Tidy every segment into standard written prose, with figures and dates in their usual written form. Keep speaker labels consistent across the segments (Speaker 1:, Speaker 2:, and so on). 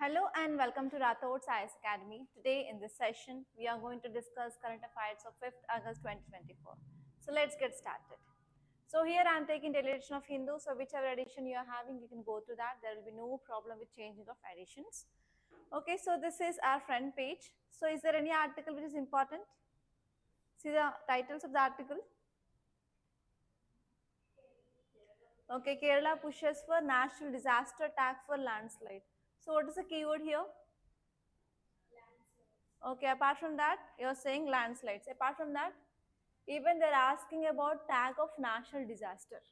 Speaker 1: Hello and welcome to Rathods IS Academy. Today in this session, we are going to discuss current affairs of 5th August 2024. So let's get started. So here I am taking daily edition of Hindu. So whichever edition you are having, you can go to that. There will be no problem with changing of editions. Okay, so this is our front page. So is there any article which is important? See the titles of the article. Okay, Kerala pushes for national disaster attack for landslide. So what is the keyword here? Okay, apart from that, you're saying landslides. Apart from that, even they're asking about tag of national disaster.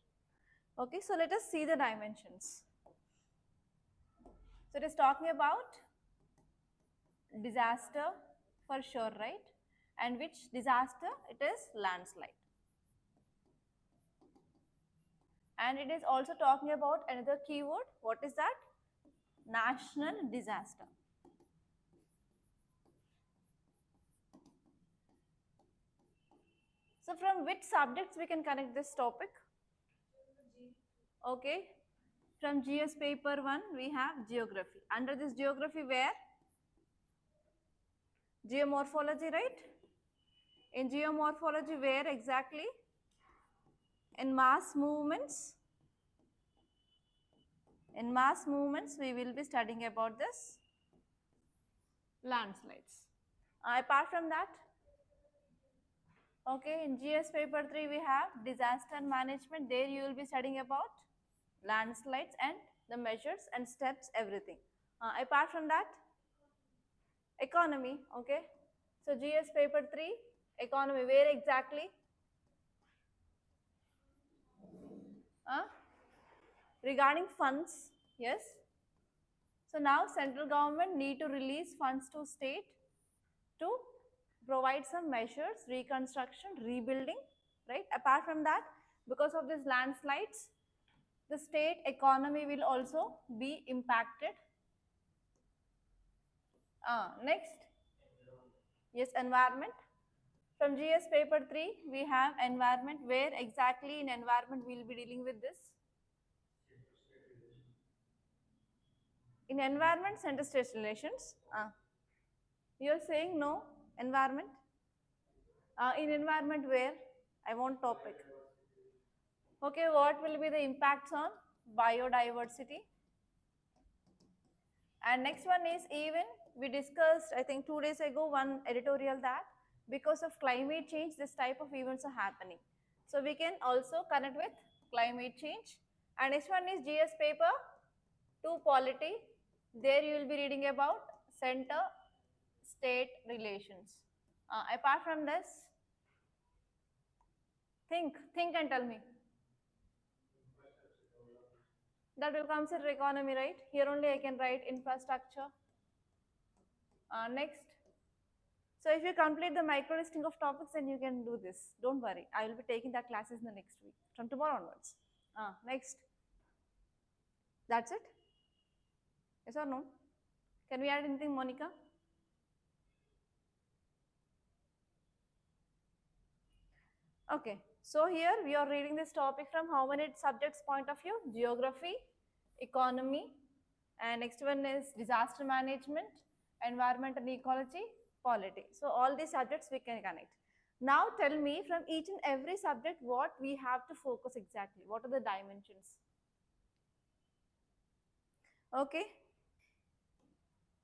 Speaker 1: Okay, so let us see the dimensions. So it is talking about disaster for sure, right? And which disaster? It is landslide. And it is also talking about another keyword. What is that? National disaster. So from which subjects we can connect this topic? Okay, from GS paper 1 we have geography. Under this geography where? Geomorphology, right? In geomorphology where exactly? In mass movements. In mass movements we will be studying about this landslides. Apart from that, okay, in GS paper 3 we have disaster management. There you will be studying about landslides and the measures and steps, everything. Apart from that, economy, okay. So GS paper 3, economy, where exactly? Regarding funds, yes. So now central government need to release funds to state to provide some measures, reconstruction, rebuilding, right? Apart from that, because of these landslides, the state economy will also be impacted. Next, yes, environment. From GS paper 3, we have environment. Where exactly in environment we will be dealing with this? In environment, center-state relations. You are saying no, environment. In environment where? I want topic. Okay, what will be the impacts on biodiversity? And next one is even we discussed, I think 2 days ago, one editorial that because of climate change, this type of events are happening. So we can also connect with climate change. And next one is GS paper 2 polity. There you will be reading about center-state relations. Apart from this, think and tell me. That will consider economy, right? Here only I can write infrastructure. Next. So if you complete the micro listing of topics, then you can do this. Don't worry. I will be taking that classes in the next week, from tomorrow onwards. Next. That's it? Yes or no? Can we add anything, Monica? Okay. So here we are reading this topic from how many subjects point of view? Geography, economy, and next one is disaster management, environment and ecology, polity. So all these subjects we can connect. Now tell me from each and every subject what we have to focus exactly. What are the dimensions? Okay.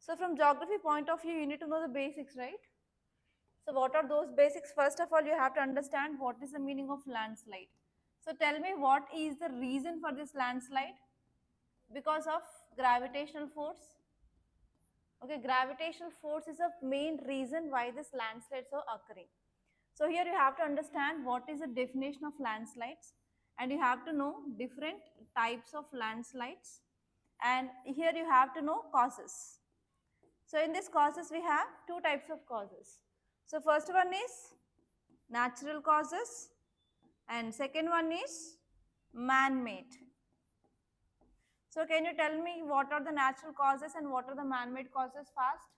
Speaker 1: So from geography point of view, you need to know the basics, right? So what are those basics? First of all, you have to understand what is the meaning of landslide. So tell me what is the reason for this landslide? Because of gravitational force. Okay, gravitational force is a main reason why these landslides are occurring. So here you have to understand what is the definition of landslides, and you have to know different types of landslides, and here you have to know causes. So in this causes we have two types of causes. So first one is natural causes and second one is man-made. So can you tell me what are the natural causes and what are the man-made causes fast?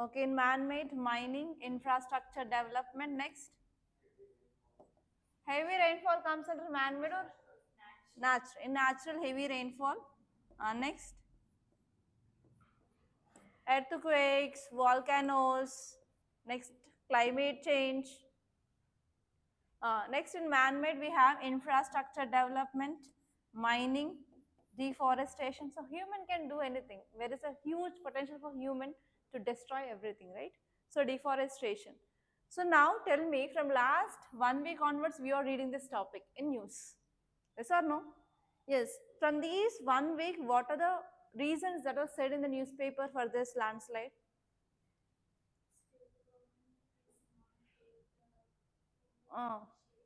Speaker 1: Okay, in man-made, mining, infrastructure development. Next, heavy rainfall comes under man-made or natural? In natural, heavy rainfall. Next, earthquakes, volcanoes. Next, climate change. Next, in man-made, we have infrastructure development, mining, deforestation. So human can do anything. There is a huge potential for human to destroy everything, right? So deforestation. So now tell me, from last 1 week onwards, we are reading this topic in news. Yes or no? Yes. From these 1 week, what are the reasons that are said in the newspaper for this landslide?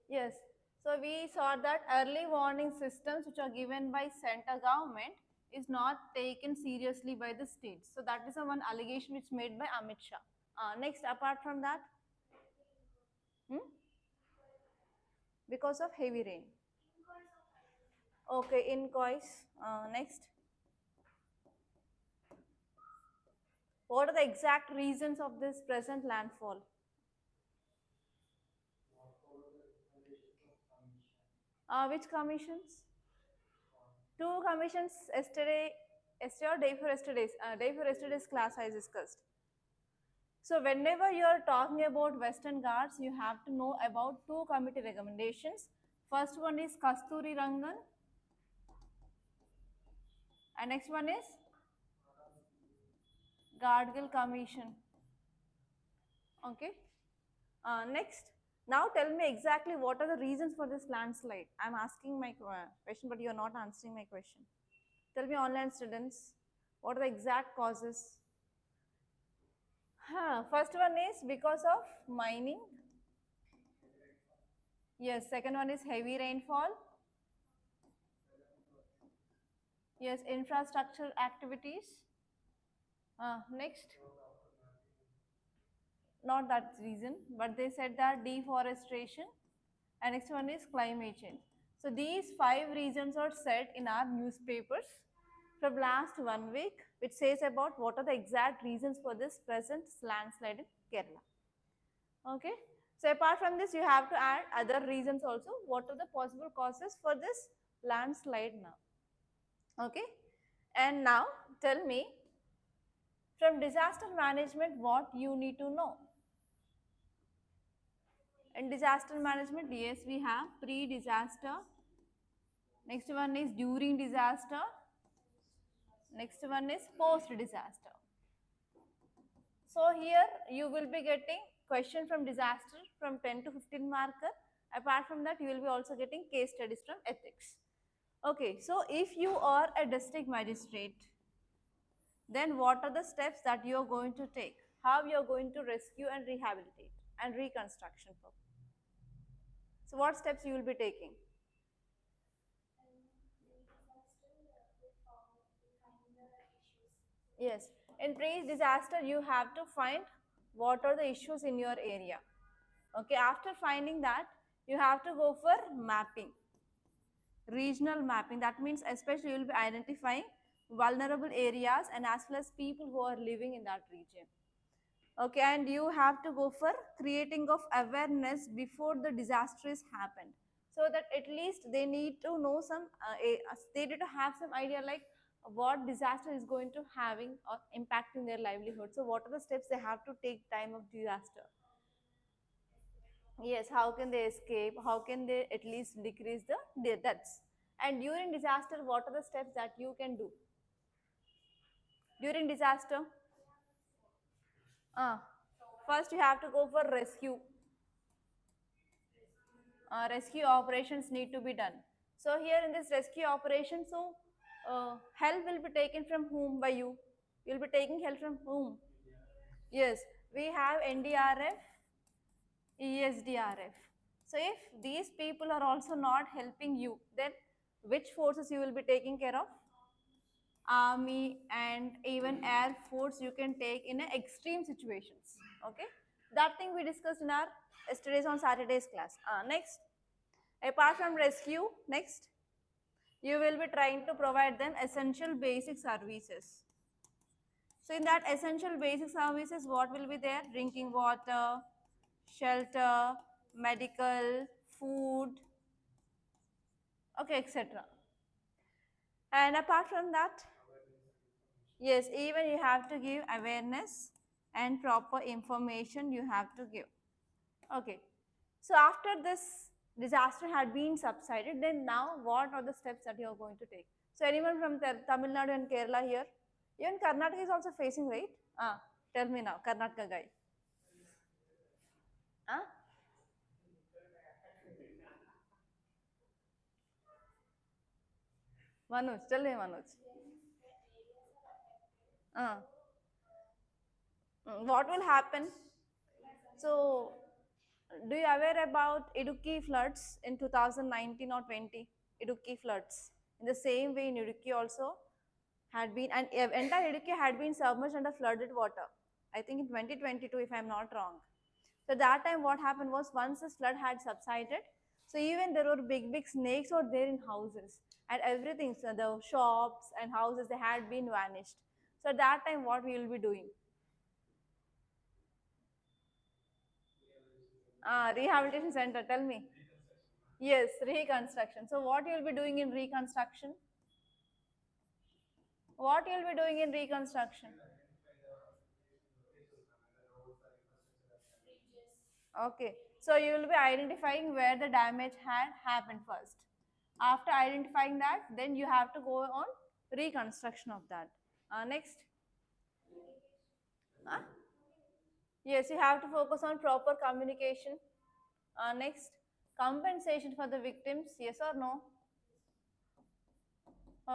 Speaker 1: Yes. So we saw that early warning systems which are given by center government is not taken seriously by the states. So that is the one allegation which made by Amit Shah. Next, apart from that, hmm? Because of heavy rain. Okay, inquires. Next, what are the exact reasons of this present landfall? Which commissions? Two commissions yesterday or day for yesterday's class I discussed. So whenever you are talking about Western Ghats, you have to know about two committee recommendations. First one is Kasturi Rangan and next one is Gadgil Commission. Okay. Next, now tell me exactly what are the reasons for this landslide. I am asking my question, but you are not answering my question. Tell me, online students, what are the exact causes? First one is because of mining. Yes, second one is heavy rainfall. Yes, infrastructure activities. Next, not that reason, but they said that deforestation, and next one is climate change. So these 5 reasons are said in our newspapers from last 1 week, which says about what are the exact reasons for this present landslide in Kerala. Okay. So apart from this, you have to add other reasons also. What are the possible causes for this landslide now? Okay. And now tell me, from disaster management, what you need to know. In disaster management, yes, we have pre-disaster. Next one is during disaster. Next one is post-disaster. So here you will be getting question from disaster from 10 to 15 marker. Apart from that, you will be also getting case studies from ethics. Okay, so if you are a district magistrate, then what are the steps that you are going to take? How you are going to rescue and rehabilitate and reconstruction? So what steps you will be taking? Yes, in pre-disaster you have to find what are the issues in your area. Okay, after finding that, you have to go for mapping, regional mapping. That means especially you will be identifying vulnerable areas and as well as people who are living in that region. Okay, and you have to go for creating of awareness before the disaster is happened, so that at least they need to know some they need to have some idea like what disaster is going to having or impacting their livelihood. So what are the steps they have to take time of disaster? Yes, how can they escape? How can they at least decrease the deaths? And during disaster, what are the steps that you can do? During disaster, uh, first you have to go for rescue. Rescue operations need to be done. So here in this rescue operation, so help will be taken from whom by you? You will be taking help from whom? Yes, we have NDRF, ESDRF. So if these people are also not helping you, then which forces you will be taking care of? Army and even Air Force you can take in extreme situations. Okay, that thing we discussed in our yesterday's on Saturday's class. Next, apart from rescue, next you will be trying to provide them essential basic services. So in that essential basic services, what will be there? Drinking water, shelter, medical, food, okay, etc. And apart from that, yes, even you have to give awareness and proper information you have to give. Okay. So after this disaster had been subsided, then now what are the steps that you are going to take? So anyone from Tamil Nadu and Kerala here? Even Karnataka is also facing, right? Tell me now, Karnataka guy. Ah, Manoj, tell me Manoj. Ah, what will happen? So, do you aware about Idukki floods in 2019 or 20? Idukki floods. In the same way, in Idukki also had been, and entire Idukki had been submerged under flooded water. I think in 2022, if I'm not wrong. So that time, what happened was once the flood had subsided, so even there were big snakes were there in houses and everything. So the shops and houses they had been vanished. So at that time, what we will be doing? Rehabilitation center. Tell me. Yes, reconstruction. So what you will be doing in reconstruction? What you will be doing in reconstruction? Okay. So you will be identifying where the damage had happened first. After identifying that, then you have to go on reconstruction of that. Next. Huh? Yes, you have to focus on proper communication. Next. Compensation for the victims. Yes or no?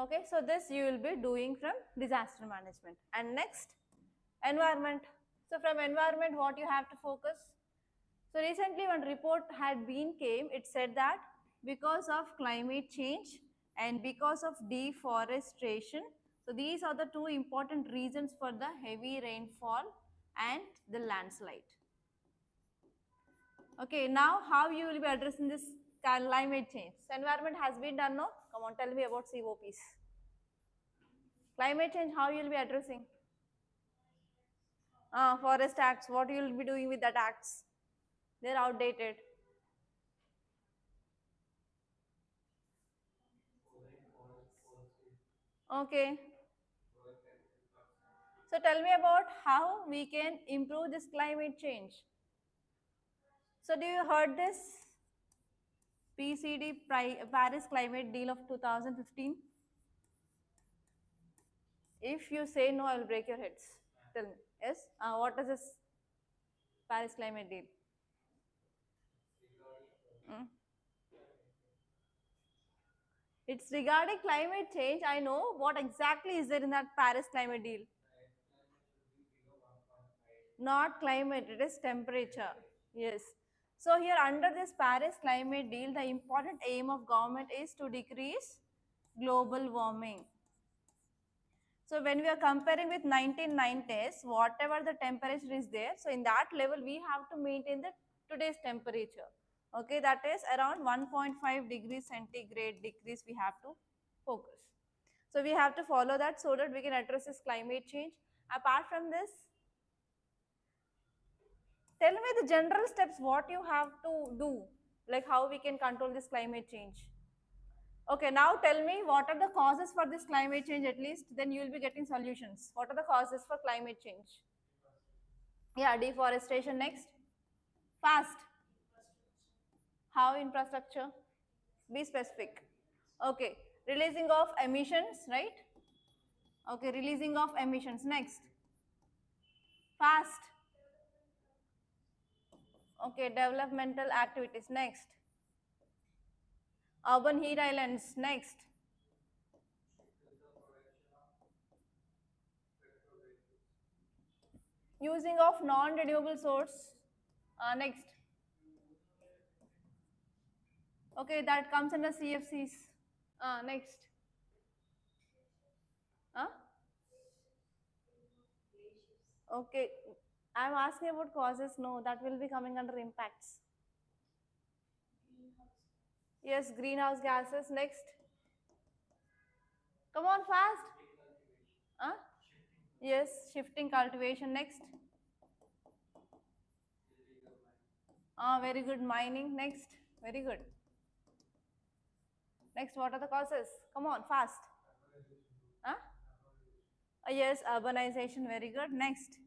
Speaker 1: Okay. So this you will be doing from disaster management. And next, environment. So from environment, what you have to focus? So recently one report had been came, it said that because of climate change and because of deforestation, so these are the two important reasons for the heavy rainfall and the landslide. Okay, now how you will be addressing this climate change? So environment has been done, no? Come on, tell me about COPs. Climate change, how you will be addressing? Forest acts, what you will be doing with that acts? They're outdated. Okay. So tell me about how we can improve this climate change. So do you heard this Paris Climate Deal of 2015? If you say no, I will break your heads. Tell me. Yes? What is this Paris Climate Deal? Mm. It's regarding climate change. I know what exactly is there in that Paris Climate Deal. Not climate, it is temperature. Yes. So here under this Paris Climate Deal, the important aim of government is to decrease global warming. So when we are comparing with 1990s, whatever the temperature is there, so in that level we have to maintain the today's temperature. Okay, that is around 1.5 degrees centigrade decrease we have to focus. So we have to follow that so that we can address this climate change. Apart from this, tell me the general steps what you have to do, like how we can control this climate change. Okay, now tell me what are the causes for this climate change at least, then you will be getting solutions. What are the causes for climate change? Yeah, deforestation next. Fast. How infrastructure? Be specific. Okay, releasing of emissions, right? Okay, releasing of emissions next. Fast. Okay, developmental activities next. Urban heat islands next. Using of non-renewable source next. Okay, that comes under CFCs. Next. Uh, okay, I'm asking about causes. No, that will be coming under impacts. Yes, greenhouse gases. Next. Come on, fast. Huh? Yes, shifting cultivation. Next. Very good. Mining. Next. Very good. Next, what are the causes? Come on, fast. Huh? Yes, urbanization, very good. Next,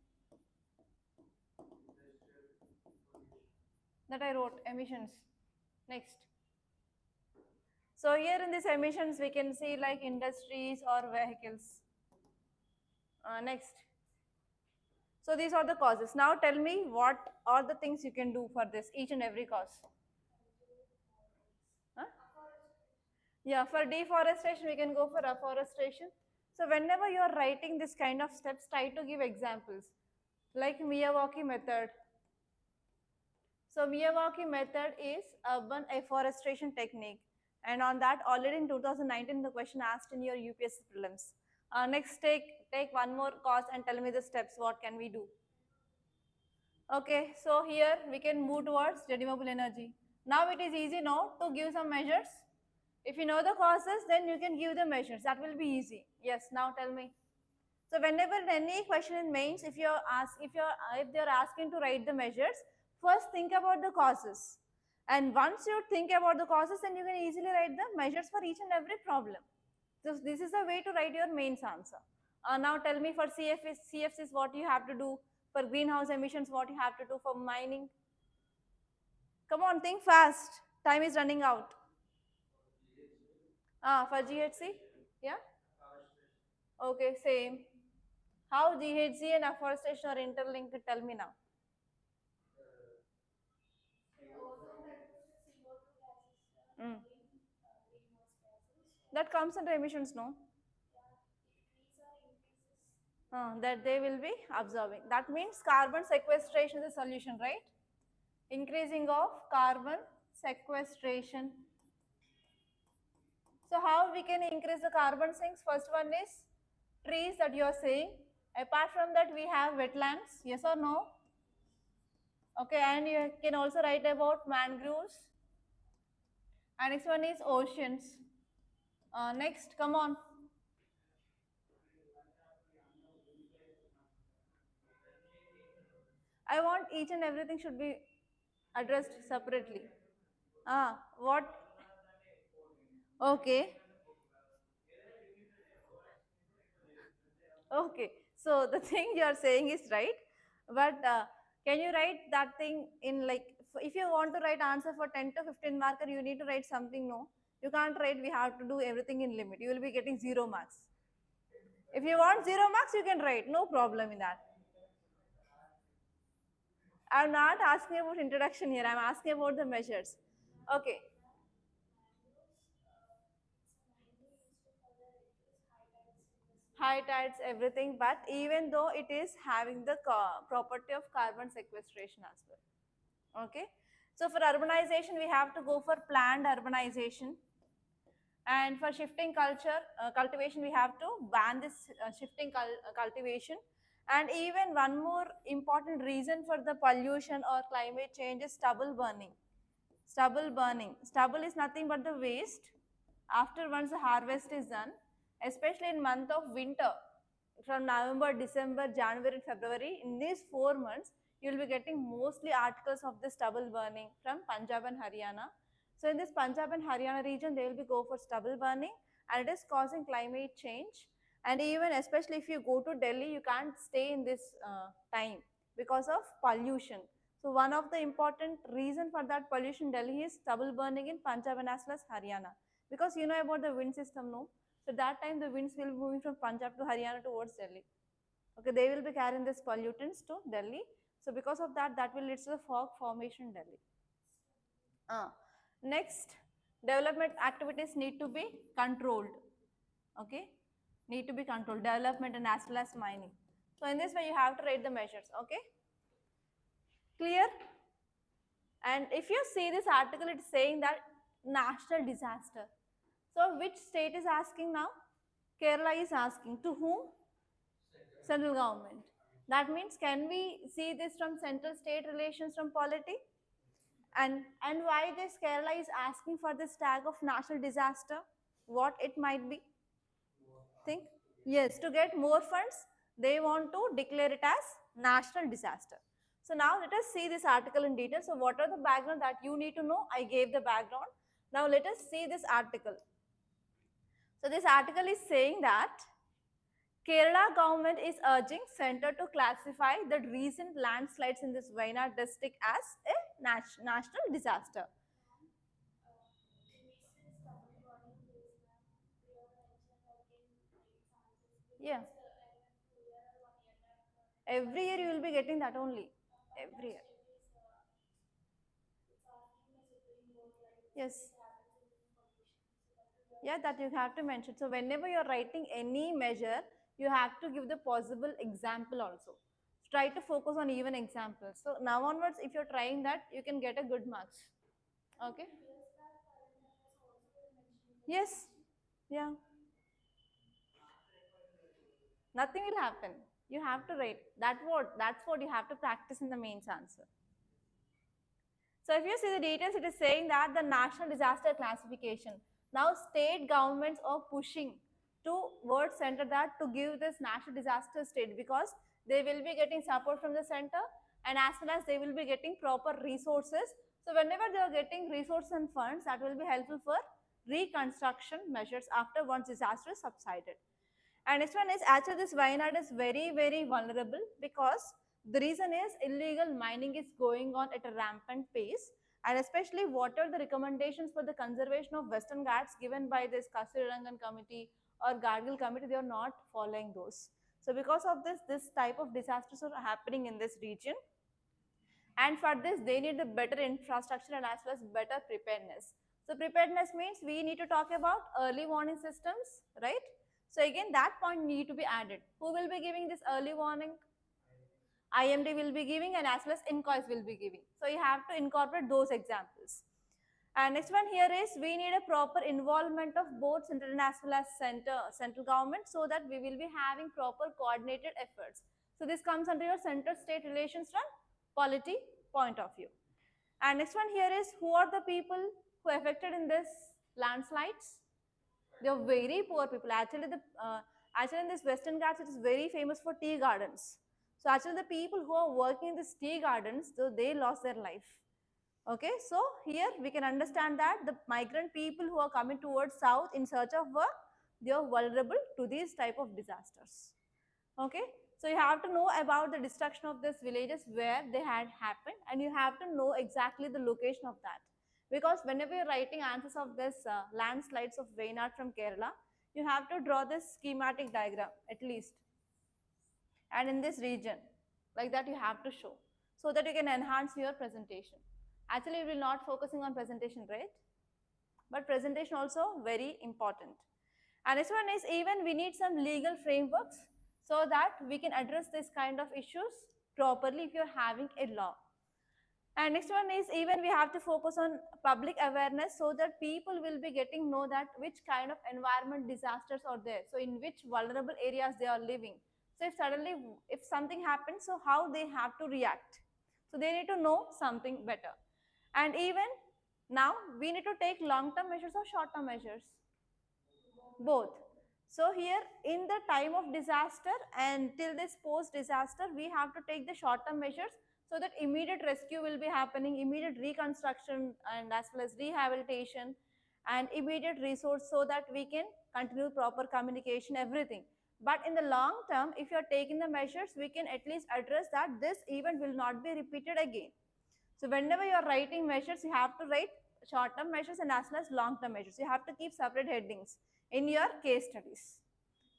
Speaker 1: that I wrote, emissions. Next. So here in these emissions, we can see like industries or vehicles. Next. So these are the causes. Now tell me what are the things you can do for this, each and every cause. Huh? Yeah, for deforestation, we can go for afforestation. So whenever you are writing this kind of steps, try to give examples like Miyawaki method. So Miyawaki method is urban afforestation technique, and on that already in 2019 the question asked in your UPSC prelims. Next, take one more cause and tell me the steps. What can we do? Okay, so here we can move towards renewable energy. Now it is easy now to give some measures. If you know the causes, then you can give the measures. That will be easy. Yes, now tell me. So whenever any question in mains, if they're asking to write the measures, first think about the causes. And once you think about the causes, then you can easily write the measures for each and every problem. So this is the way to write your mains answer. Now tell me for CFCs what you have to do, for greenhouse emissions what you have to do, for mining. Come on, think fast. Time is running out. For GHC? Yeah? Okay, same. How GHG and afforestation are interlinked? Tell me now. Mm. That comes under emissions, no? That they will be absorbing. That means carbon sequestration is a solution, right? Increasing of carbon sequestration. So how we can increase the carbon sinks? First one is trees that you are saying. Apart from that, we have wetlands. Yes or no? Okay, and you can also write about mangroves. And next one is oceans. Next, come on. I want each and everything should be addressed separately. What? Okay. Okay. So the thing you are saying is right, but can you write that thing in like, if you want to write answer for 10 to 15 marker, you need to write something, no? You can't write we have to do everything in limit. You will be getting 0 marks. If you want 0 marks, you can write, no problem in that. I'm not asking about introduction here, I'm asking about the measures. Okay. High tides, everything, but even though it is having the property of carbon sequestration as well. Okay. So for urbanization, we have to go for planned urbanization. And for shifting cultivation, we have to ban this shifting cultivation. And even one more important reason for the pollution or climate change is stubble burning. Stubble burning. Stubble is nothing but the waste after once the harvest is done, especially in month of winter, from November, December, January, February. In these 4 months, you will be getting mostly articles of the stubble burning from Punjab and Haryana. So in this Punjab and Haryana region, they will be go for stubble burning, and it is causing climate change. And even especially if you go to Delhi, you can't stay in this time because of pollution. So one of the important reason for that pollution Delhi is stubble burning in Punjab and as well as Haryana, because you know about the wind system, no? So that time the winds will be moving from Punjab to Haryana towards Delhi. Okay, they will be carrying these pollutants to Delhi. So because of that, that will lead to the fog formation in Delhi. Next, development activities need to be controlled. Okay, need to be controlled. Development and as well as mining. So in this way, you have to write the measures. Okay, clear? And if you see this article, it's saying that national disaster. So which state is asking now? Kerala is asking. To whom? Central government. That means, can we see this from central state relations from polity? And why this Kerala is asking for this tag of national disaster? What it might be? Think? Yes, to get more funds, they want to declare it as national disaster. So now let us see this article in detail. So what are the background that you need to know? I gave the background. Now let us see this article. So this article is saying that Kerala government is urging center to classify the recent landslides in this Wayanad district as a national disaster. Yeah. Every year you will be getting that only. Every year. Yes. Yeah, that you have to mention. So whenever you're writing any measure, you have to give the possible example also. Try to focus on even examples. So now onwards, if you're trying that, you can get a good marks. Okay. Yes. Yeah. Nothing will happen. You have to write. That's what you have to practice in the mains answer. So if you see the details, it is saying that the national disaster classification. Now state governments are pushing towards center that to give this national disaster state because they will be getting support from the center and as well as they will be getting proper resources. So whenever they are getting resources and funds, that will be helpful for reconstruction measures after once disaster is subsided. And next one is actually this Wayanad is very, very vulnerable because the reason is illegal mining is going on at a rampant pace. And especially what are the recommendations for the conservation of Western Ghats given by this Kasirirangan committee or Gargil committee, they are not following those. So because of this type of disasters are happening in this region. And for this, they need a better infrastructure and as well as better preparedness. So preparedness means we need to talk about early warning systems, right? So again, that point need to be added. Who will be giving this early warning? IMD will be giving and as well as INCOIS will be giving. So you have to incorporate those examples. And next one here is we need a proper involvement of both central and as well as central government so that we will be having proper coordinated efforts. So this comes under your center-state relations from polity point of view. And next one here is who are the people who are affected in this landslides? They are very poor people. Actually, actually in this Western Ghats, it is very famous for tea gardens. So actually, the people who are working in these tea gardens, so they lost their life. Okay, so here we can understand that the migrant people who are coming towards south in search of work, they are vulnerable to these type of disasters. Okay, so you have to know about the destruction of these villages where they had happened and you have to know exactly the location of that. Because whenever you're writing answers of this landslides of Wayanad from Kerala, you have to draw this schematic diagram at least. And in this region, like that you have to show so that you can enhance your presentation. Actually, we will not focusing on presentation, right? But presentation also very important. And this one is even we need some legal frameworks so that we can address this kind of issues properly if you're having a law. And next one is even we have to focus on public awareness so that people will be getting know that which kind of environment disasters are there. So in which vulnerable areas they are living. So if suddenly if something happens, so how they have to react. So they need to know something better. And even now we need to take long-term measures or short-term measures. Both. So here in the time of disaster and till this post-disaster, we have to take the short-term measures so that immediate rescue will be happening, immediate reconstruction and as well as rehabilitation and immediate resource so that we can continue proper communication, everything. But in the long term, if you are taking the measures, we can at least address that this event will not be repeated again. So whenever you are writing measures, you have to write short-term measures and as well as long-term measures. You have to keep separate headings in your case studies.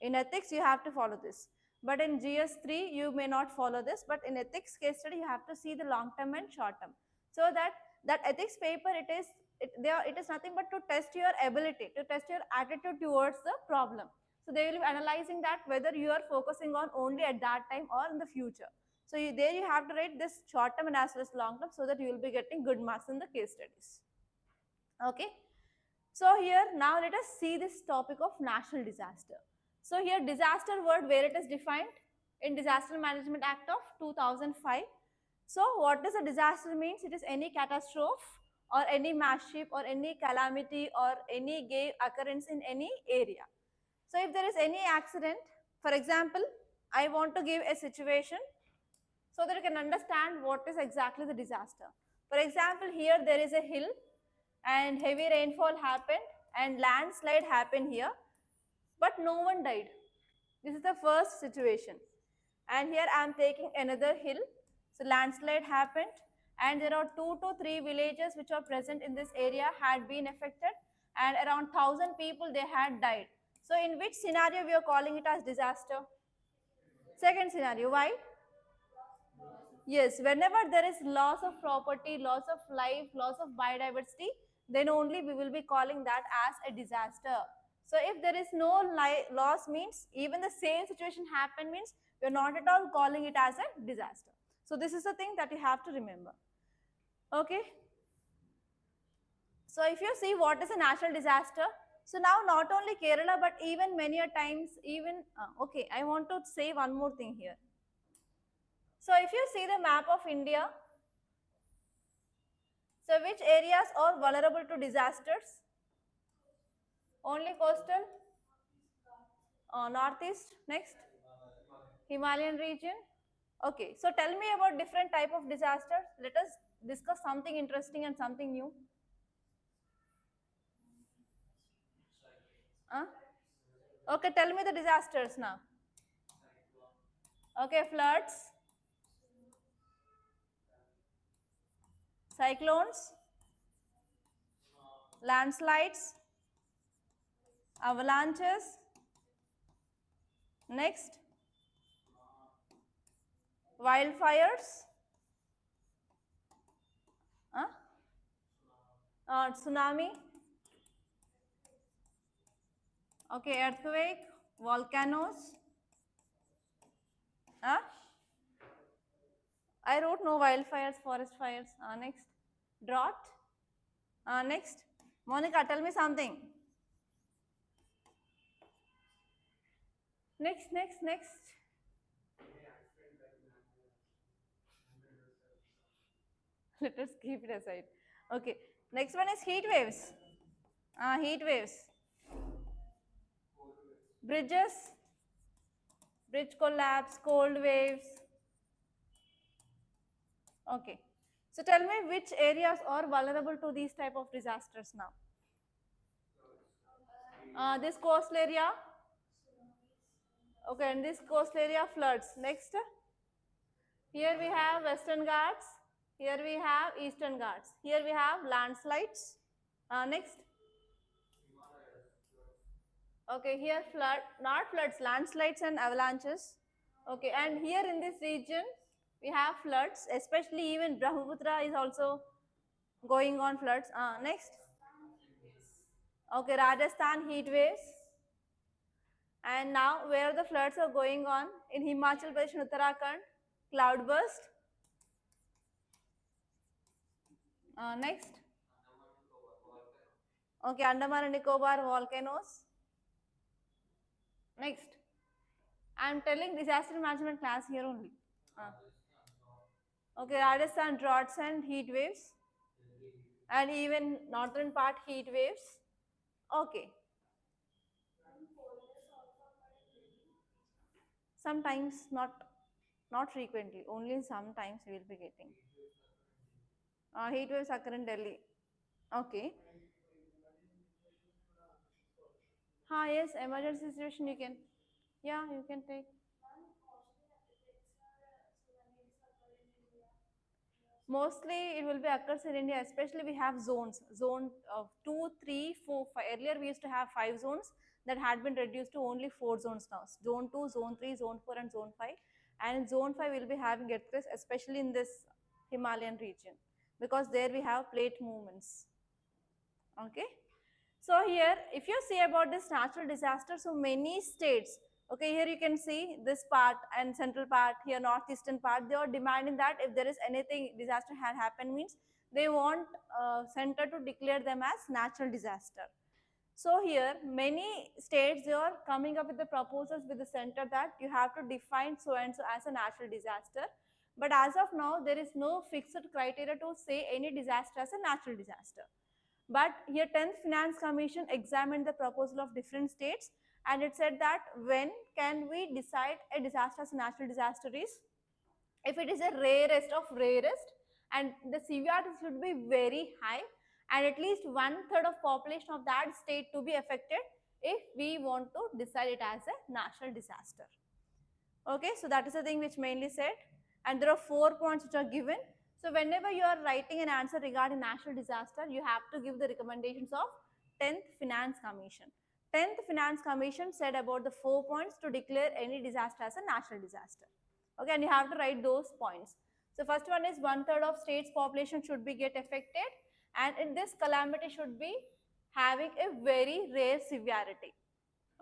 Speaker 1: In ethics, you have to follow this. But in GS3, you may not follow this. But in ethics case study, you have to see the long-term and short-term. So that ethics paper, it is nothing but to test your ability, to test your attitude towards the problem. So they will be analyzing that whether you are focusing on only at that time or in the future. So there you have to write this short term and as well as long term so that you will be getting good marks in the case studies. Okay. So here now let us see this topic of national disaster. So here disaster word where it is defined in Disaster Management Act of 2005. So what does a disaster means? It is any catastrophe or any mischief or any calamity or any gay occurrence in any area. So if there is any accident, for example, I want to give a situation so that you can understand what is exactly the disaster. For example, here there is a hill and heavy rainfall happened and landslide happened here. no one died. This is the first situation. And here I am taking another hill. So landslide happened and there are 2 to 3 villages which are present in this area had been affected and around 1,000 people they had died. So in which scenario we are calling it as disaster? Second scenario. Why? Yes, whenever there is loss of property, loss of life, loss of biodiversity, then only we will be calling that as a disaster. So if there is no loss means even the same situation happen means we are not at all calling it as a disaster. So this is the thing that you have to remember. Okay. So if you see what is a natural disaster, so now not only Kerala but even many a times even, okay, I want to say one more thing here. So if you see the map of India, so which areas are vulnerable to disasters? Only coastal? Northeast, next? Himalayan region? Okay, so tell me about different type of disasters. Let us discuss something interesting and something new. Okay, tell me the disasters now. Okay, floods, cyclones, landslides, avalanches, next, wildfires, tsunami, okay, earthquake, volcanoes, I wrote no wildfires, forest fires, next, drought, next, Monica, tell me something. Next. Let us keep it aside. Okay, next one is heat waves. Heat waves. Bridges, bridge collapse, cold waves. Okay, so tell me which areas are vulnerable to these type of disasters now. This coastal area. Okay, and this coastal area floods. Next, here we have Western Ghats. Here we have Eastern Ghats. Here we have landslides. Next. Okay, here flood, not floods, landslides and avalanches. Okay, and here in this region, we have floods, especially even Brahmaputra is also going on floods. Next. Okay, Rajasthan heat waves. And now where the floods are going on? In Himachal Pradesh and Uttarakhand, cloudburst. Next. Okay, Andaman and Nicobar volcanoes. Next. I am telling disaster management class here only. Okay, Rajasthan droughts and heat waves. And even northern part heat waves. Okay. Sometimes, not frequently, only sometimes we will be getting. Heat waves occur in Delhi. Okay. Yes, emergency situation you can. Yeah, you can take. Mostly it will be occurs in India, especially we have zones. Zone of 2, 3, 4, 5. Earlier we used to have 5 zones that had been reduced to only 4 zones now. Zone 2, zone 3, zone 4 and zone 5. And in zone 5 we will be having earthquakes, especially in this Himalayan region because there we have plate movements. Okay. So here if you see about this natural disaster, so many states, okay, here you can see this part and central part, here northeastern part, they are demanding that if there is anything disaster had happened means they want center to declare them as natural disaster. So here many states they are coming up with the proposals with the center that you have to define so and so as a natural disaster. But as of now there is no fixed criteria to say any disaster as a natural disaster. But here 10th Finance Commission examined the proposal of different states and it said that when can we decide a disaster as a natural disaster is if it is a rarest of rarest and the severity should be very high and at least 1/3 of population of that state to be affected if we want to decide it as a national disaster. Okay, so that is the thing which mainly said, and there are 4 points which are given. So whenever you are writing an answer regarding national disaster, you have to give the recommendations of 10th Finance Commission. 10th Finance Commission said about the 4 points to declare any disaster as a national disaster. Okay, and you have to write those points. So first one is 1/3 of state's population should be get affected, and in this calamity should be having a very rare severity.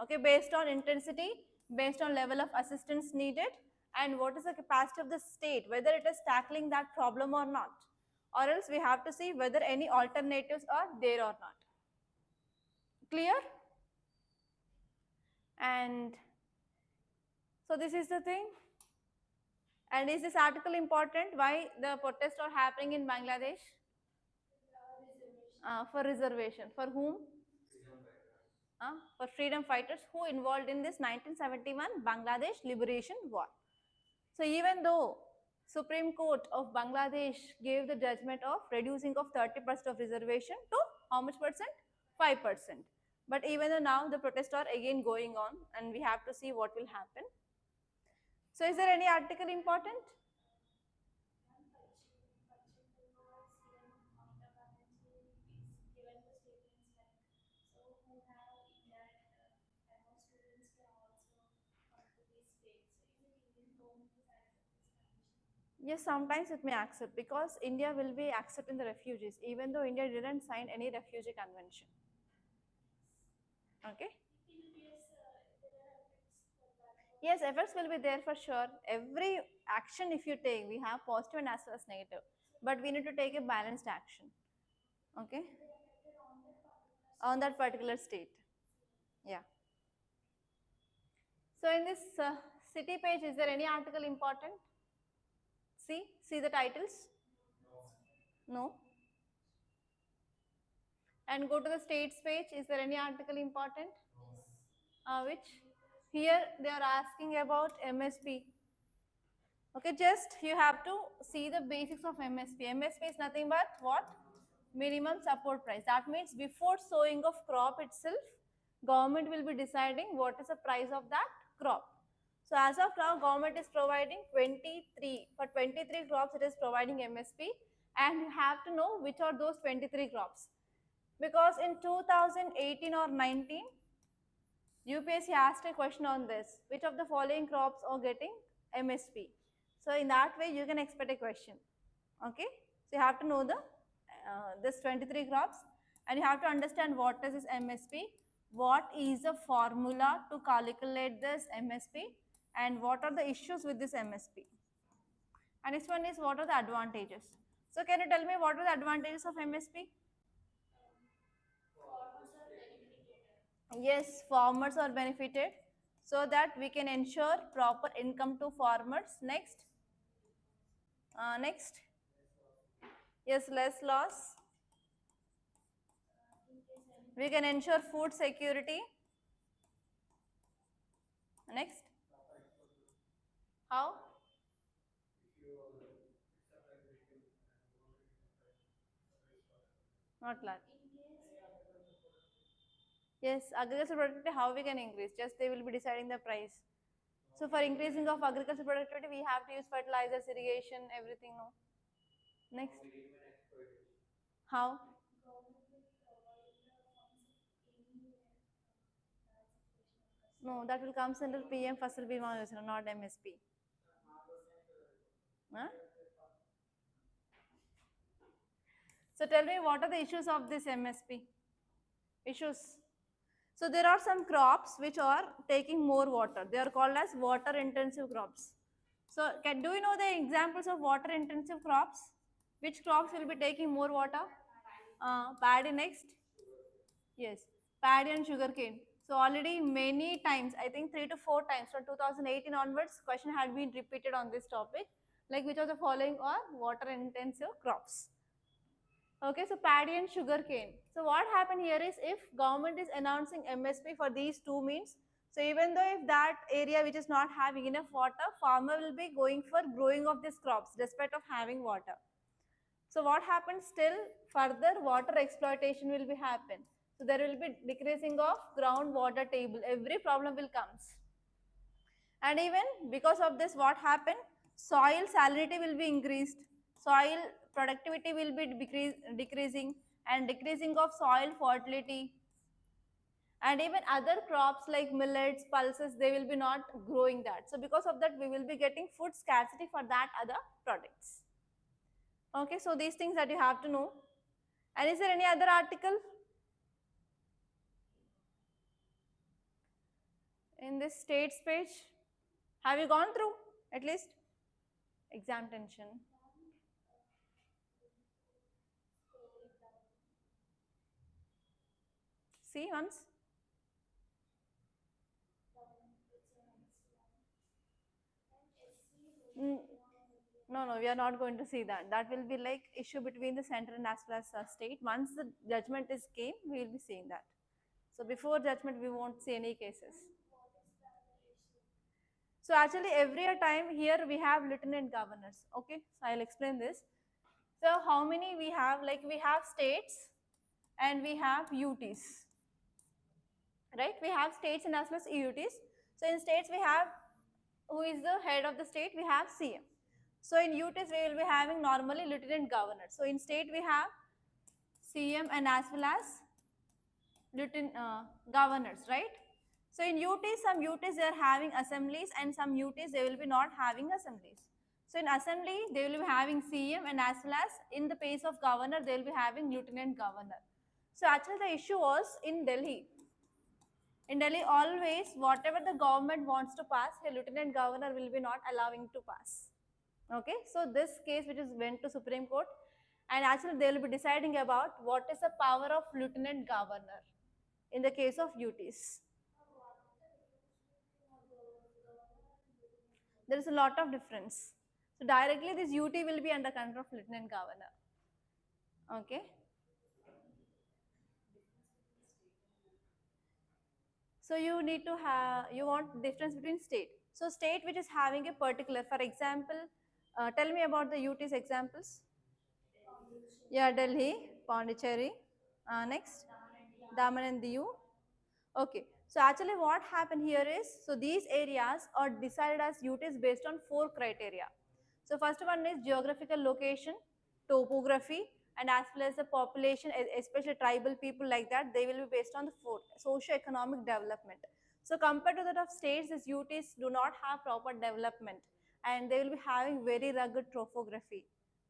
Speaker 1: Okay, based on intensity, based on level of assistance needed, and what is the capacity of the state, whether it is tackling that problem or not, or else we have to see whether any alternatives are there or not. Clear? And so this is the thing. And is this article important? Why the protests are happening in Bangladesh? For reservation. For whom? For freedom fighters who involved in this 1971 Bangladesh Liberation War. So even though Supreme Court of Bangladesh gave the judgment of reducing of 30% of reservation to how much percent? 5%. But even though now the protests are again going on, and we have to see what will happen. So is there any article important? Yes, sometimes it may accept, because India will be accepting the refugees, even though India didn't sign any refugee convention. Okay. Yes, effects will be there for sure. Every action if you take, we have positive and as well as negative, but we need to take a balanced action. Okay. On that particular state. Yeah. So in this city page, is there any article important? See the titles? No. And go to the states page. Is there any article important? Which? Here they are asking about MSP. Okay, just you have to see the basics of MSP. MSP is nothing but what? Minimum support price. That means before sowing of crop itself, government will be deciding what is the price of that crop. So as of now, government is providing 23, for 23 crops it is providing MSP, and you have to know which are those 23 crops. Because in 2018 or 19, UPSC asked a question on this, which of the following crops are getting MSP. So in that way, you can expect a question. Okay, so you have to know the this 23 crops, and you have to understand what is this MSP, what is the formula to calculate this MSP, and what are the issues with this MSP. And next one is what are the advantages. So can you tell me what are the advantages of MSP? Yes, farmers are benefited, so that we can ensure proper income to farmers. Next. Next. Yes, less loss. We can ensure food security. Next. How? Not large. Yes, agricultural productivity, how we can increase? Just they will be deciding the price. So for increasing of agricultural productivity, we have to use fertilizers, irrigation, everything. No. Next. How? No, that will come under PM Fasal Bima Yojana, not MSP. Huh? So tell me, what are the issues of this MSP? Issues. So there are some crops which are taking more water. They are called as water intensive crops. So do you know the examples of water intensive crops? Which crops will be taking more water? Paddy next. Yes, paddy and sugarcane. So already many times, I think 3 to 4 times from 2018 onwards, question had been repeated on this topic. Like which of the following are water intensive crops? Okay, so paddy and sugarcane. So what happened here is, if government is announcing MSP for these two means, so even though if that area which is not having enough water, farmer will be going for growing of these crops despite of having water. So what happens, still further water exploitation will be happen. So there will be decreasing of groundwater table. Every problem will comes. And even because of this, what happened? Soil salinity will be increased. Soil productivity will be decreasing, and decreasing of soil fertility. And even other crops like millets, pulses, they will be not growing that. So because of that, we will be getting food scarcity for that other products. Okay, so these things that you have to know. And is there any other article in this states page? Have you gone through at least? Exam tension. See once. Mm, no, we are not going to see that. That will be like issue between the center and as well as state. Once the judgment is came, we will be seeing that. So before judgment, we won't see any cases. So actually every time here we have lieutenant governors. Okay, so I'll explain this. So how many we have? Like we have states and we have UTs, right? We have states and as well as UTs. So in states we have, who is the head of the state? We have CM. So in UTs we will be having normally lieutenant governor. So in state we have CM and as well as lieutenant governors, right? So in UTs, some UTs they are having assemblies and some UTs they will be not having assemblies. So in assembly they will be having CM and as well as in the place of governor they will be having lieutenant governor. So actually the issue was in Delhi. In Delhi always whatever the government wants to pass, a lieutenant governor will be not allowing to pass. Okay, so this case which is went to Supreme Court, and actually they will be deciding about what is the power of lieutenant governor in the case of UTs. There is a lot of difference. So directly this UT will be under control of lieutenant governor. Okay. So you need to have, you want difference between state. So state which is having a particular, for example, tell me about the UT's examples. Yeah, Delhi, Pondicherry. Next, Daman and Diu. Okay, so actually what happened here is, so these areas are decided as UTs based on 4 criteria. So first one is geographical location, topography, and as well as the population, especially tribal people like that, they will be based on the 4, socio-economic development. So compared to that of states, these UTs do not have proper development and they will be having very rugged topography,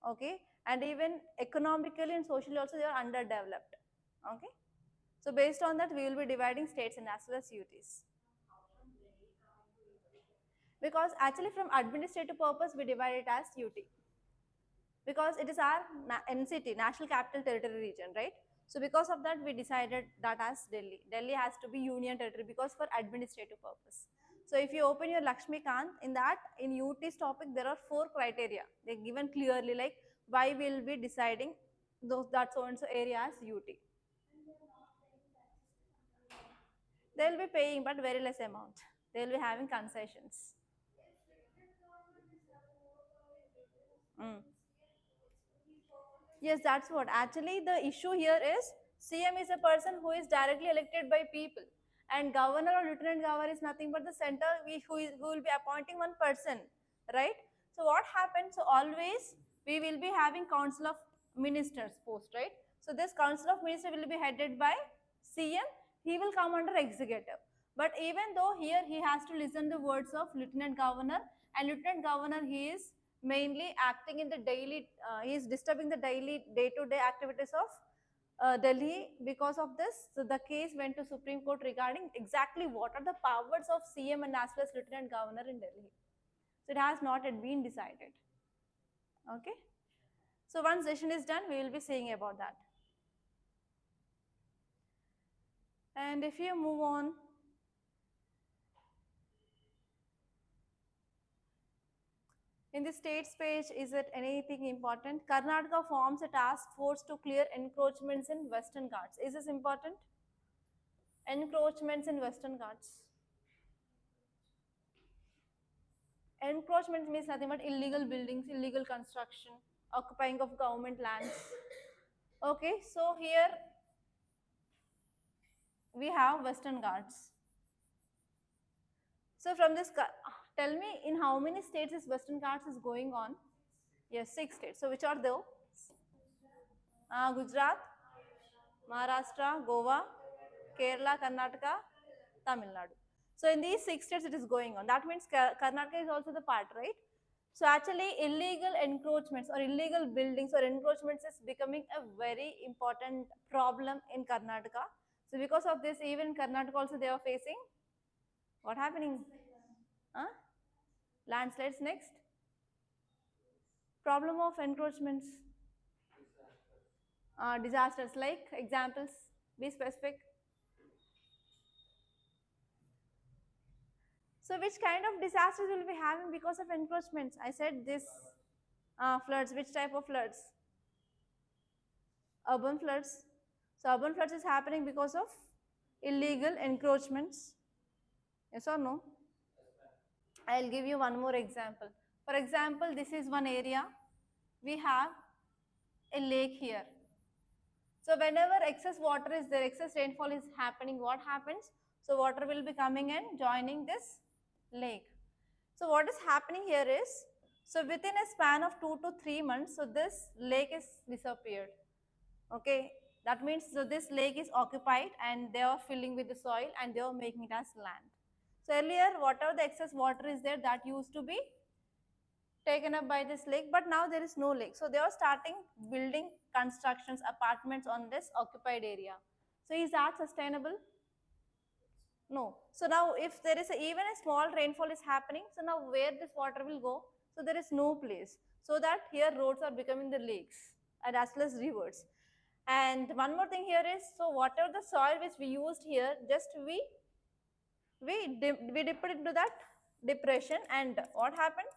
Speaker 1: okay, and even economically and socially also they are underdeveloped, okay. So based on that, we will be dividing states and as well as UTs. Because actually from administrative purpose, we divide it as UT. Because it is our NCT, National Capital Territory region, right? So because of that, we decided that as Delhi. Delhi has to be union territory because for administrative purpose. So if you open your Lakshmi Kant, in that, in UT's topic, there are 4 criteria. They're given clearly like why we will be deciding those that so and so area as UT. They will be paying but very less amount. They will be having concessions. Mm. Yes, that's what. Actually, the issue here is CM is a person who is directly elected by people, and governor or lieutenant governor is nothing but the center who will be appointing one person, right? So what happens? So always we will be having council of ministers post, right? So this council of ministers will be headed by CM. He will come under executive. But even though here he has to listen the words of lieutenant governor, and lieutenant governor he is mainly acting in the daily, he is disturbing the daily day-to-day activities of Delhi. Because of this, so the case went to Supreme Court regarding exactly what are the powers of CM and as well as lieutenant governor in Delhi. So it has not yet been decided. Okay. So once session is done, we will be seeing about that. And if you move on, in the states page, is it anything important? Karnataka forms a task force to clear encroachments in Western Ghats. Is this important? Encroachments in Western Ghats. Encroachment means nothing but illegal buildings, illegal construction, occupying of government lands. Okay, so here we have Western Ghats. So from this, tell me in how many states is Western Ghats is going on? Yes, 6 states. So which are those? Gujarat, Maharashtra, Goa, Kerala, Karnataka, Tamil Nadu. So in these 6 states it is going on. That means Karnataka is also the part, right? So actually illegal encroachments or illegal buildings or encroachments is becoming a very important problem in Karnataka. So because of this, even in Karnataka also they are facing what happening? Landslides next. Problem of encroachments. Disasters like examples. Be specific. So which kind of disasters will be having because of encroachments? I said this floods. Which type of floods? Urban floods. So urban floods is happening because of illegal encroachments. Yes or no? I'll give you one more example. For example, this is one area. We have a lake here. So whenever excess water is there, excess rainfall is happening, what happens? So water will be coming and joining this lake. So what is happening here is, so within a span of 2 to 3 months, so this lake is disappeared. Okay, that means so this lake is occupied and they are filling with the soil and they are making it as land. So earlier, whatever the excess water is there, that used to be taken up by this lake, but now there is no lake. So they are starting building constructions, apartments on this occupied area. So is that sustainable? No. So now if there is even a small rainfall is happening, so now where this water will go? So there is no place. So that here roads are becoming the lakes and as well as rivers. And one more thing here is, so whatever the soil which we used here, just we dip it into that depression, and what happened?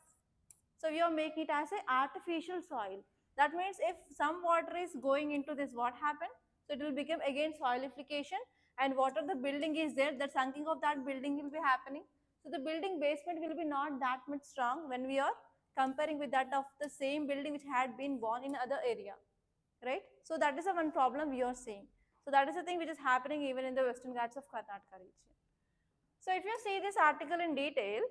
Speaker 1: So we are making it as an artificial soil. That means if some water is going into this, what happened? So it will become again soilification, and whatever the building is there, the sunking of that building will be happening. So the building basement will be not that much strong when we are comparing with that of the same building which had been born in other area, right? So that is the one problem we are seeing. So that is the thing which is happening even in the Western Ghats of Karnataka region. So if you see this article in detail,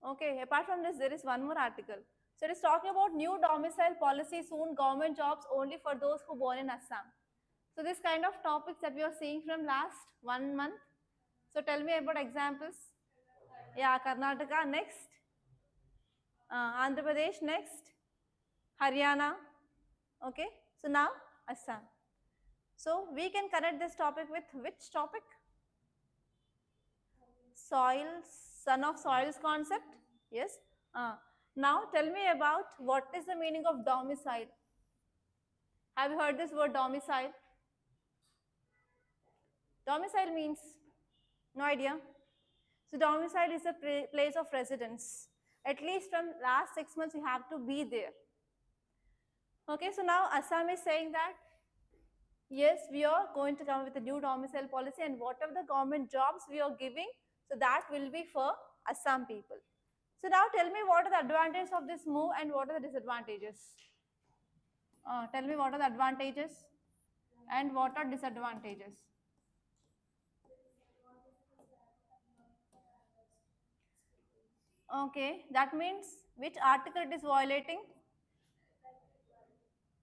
Speaker 1: okay, apart from this, there is one more article. So it is talking about new domicile policy, soon government jobs only for those who born in Assam. So this kind of topics that we are seeing from last 1 month. So tell me about examples. Yeah, Karnataka next, Andhra Pradesh next, Haryana. Okay, so now Assam. So we can connect this topic with which topic? Soils, son of soils concept. Yes. Now tell me about what is the meaning of domicile. Have you heard this word domicile? Domicile means, no idea. So domicile is a place of residence. At least from last 6 months you have to be there. Okay, so now Assam is saying that yes, we are going to come with a new domicile policy, and whatever the government jobs we are giving, so that will be for Assam people. So now tell me what are the advantages of this move and what are the disadvantages. Tell me what are the advantages and what are disadvantages. Okay, that means which article it is violating?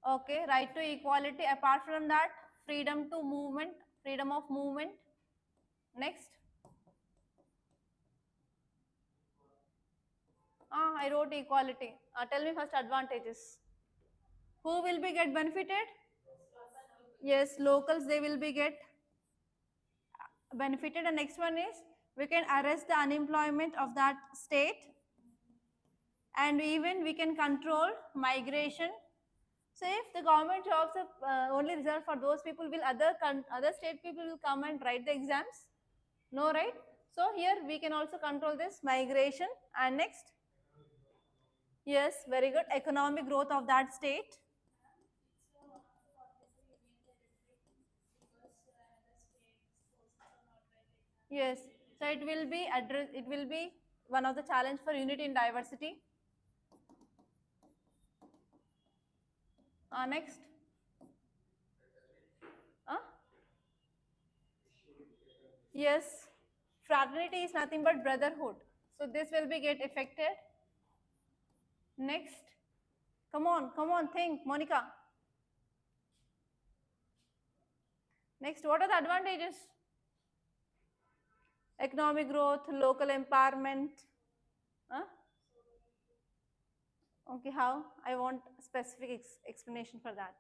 Speaker 1: Okay, right to equality. Apart from that, freedom to movement, freedom of movement. Next. I wrote equality. Tell me first advantages. Who will be get benefited? Yes, locals, they will be get benefited. And next one is, we can arrest the unemployment of that state, and even we can control migration. So if the government jobs are only reserved for those people, will other state people will come and write the exams? No, right? So here we can also control this migration. And next, yes, very good, economic growth of that state. Yes, so it will be it will be one of the challenge for unity in diversity. Next, Yes, fraternity is nothing but brotherhood. So this will be get affected. Next, come on, think, Monica. Next, what are the advantages? Economic growth, local empowerment. Huh? Okay, how? I want specific explanation for that.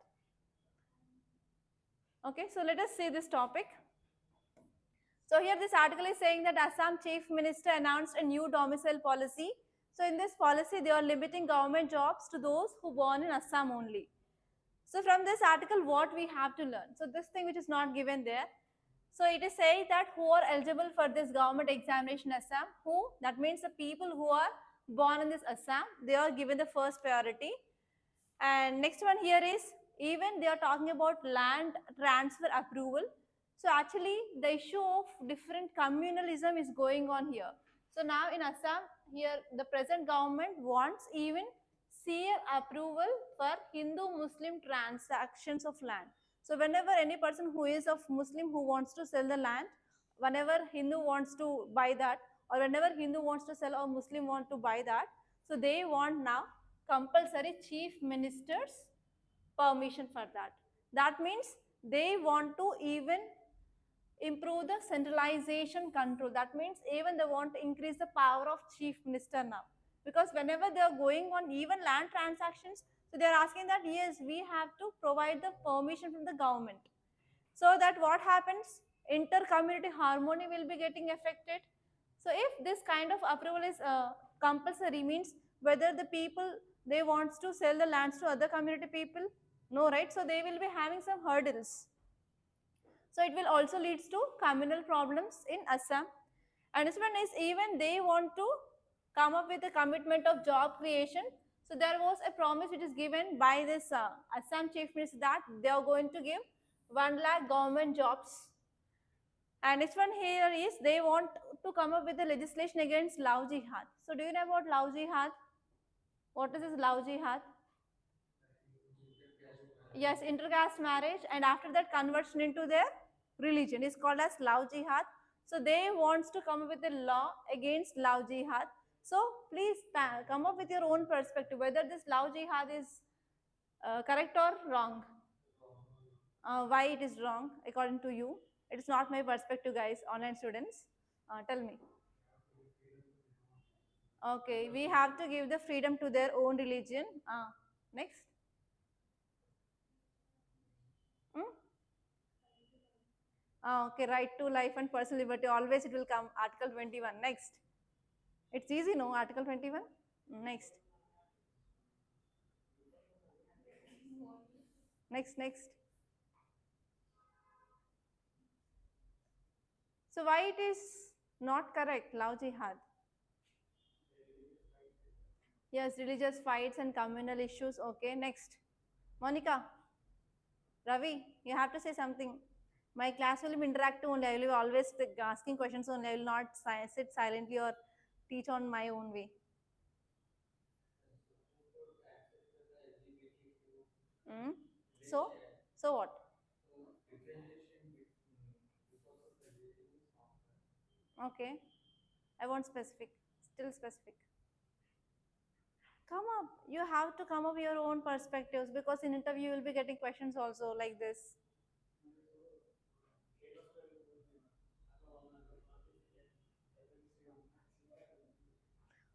Speaker 1: Okay, so let us see this topic. So here this article is saying that Assam Chief Minister announced a new domicile policy. So in this policy, they are limiting government jobs to those who born in Assam only. So from this article, what we have to learn? So this thing which is not given there. So it is saying that who are eligible for this government examination Assam, who? That means the people who are born in this Assam, they are given the first priority. And next one here is, even they are talking about land transfer approval. So actually the issue of different communalism is going on here. So now in Assam, here the present government wants even seer approval for Hindu-Muslim transactions of land. So whenever any person who is of Muslim who wants to sell the land, whenever Hindu wants to buy that, or whenever Hindu wants to sell or Muslim want to buy that, so they want now compulsory chief minister's permission for that. That means they want to even improve the centralization control. That means even they want to increase the power of chief minister now. Because whenever they are going on even land transactions, so they are asking that yes, we have to provide the permission from the government. So that what happens? Inter-community harmony will be getting affected. So if this kind of approval is compulsory, means whether the people they wants to sell the lands to other community people, no, right? So they will be having some hurdles. So it will also leads to communal problems in Assam. And this one is even they want to come up with a commitment of job creation. So there was a promise which is given by this Assam Chief Minister that they are going to give 1 lakh government jobs. And this one here is they want to come up with the legislation against love jihad. So do you know about love jihad? What is this love jihad? Yes, intercaste marriage, and after that conversion into their religion is called as love jihad. So they wants to come up with a law against love jihad. So please come up with your own perspective whether this love jihad is correct or wrong. Why it is wrong according to you? It is not my perspective, guys, online students. Tell me. Okay, we have to give the freedom to their own religion. Next. Hmm? Okay, right to life and personal liberty. Always it will come. Article 21. Next. It's easy, no? Article 21. Next. Next. So why it is not correct? Love jihad. Yes, religious fights and communal issues. Okay, next. Monica, Ravi, you have to say something. My class will be interactive only. I will be always asking questions only. I will not sit silently or teach on my own way. Mm? So, so what? Okay, I want specific. Still specific. Come up. You have to come up with your own perspectives because in interview you will be getting questions also like this.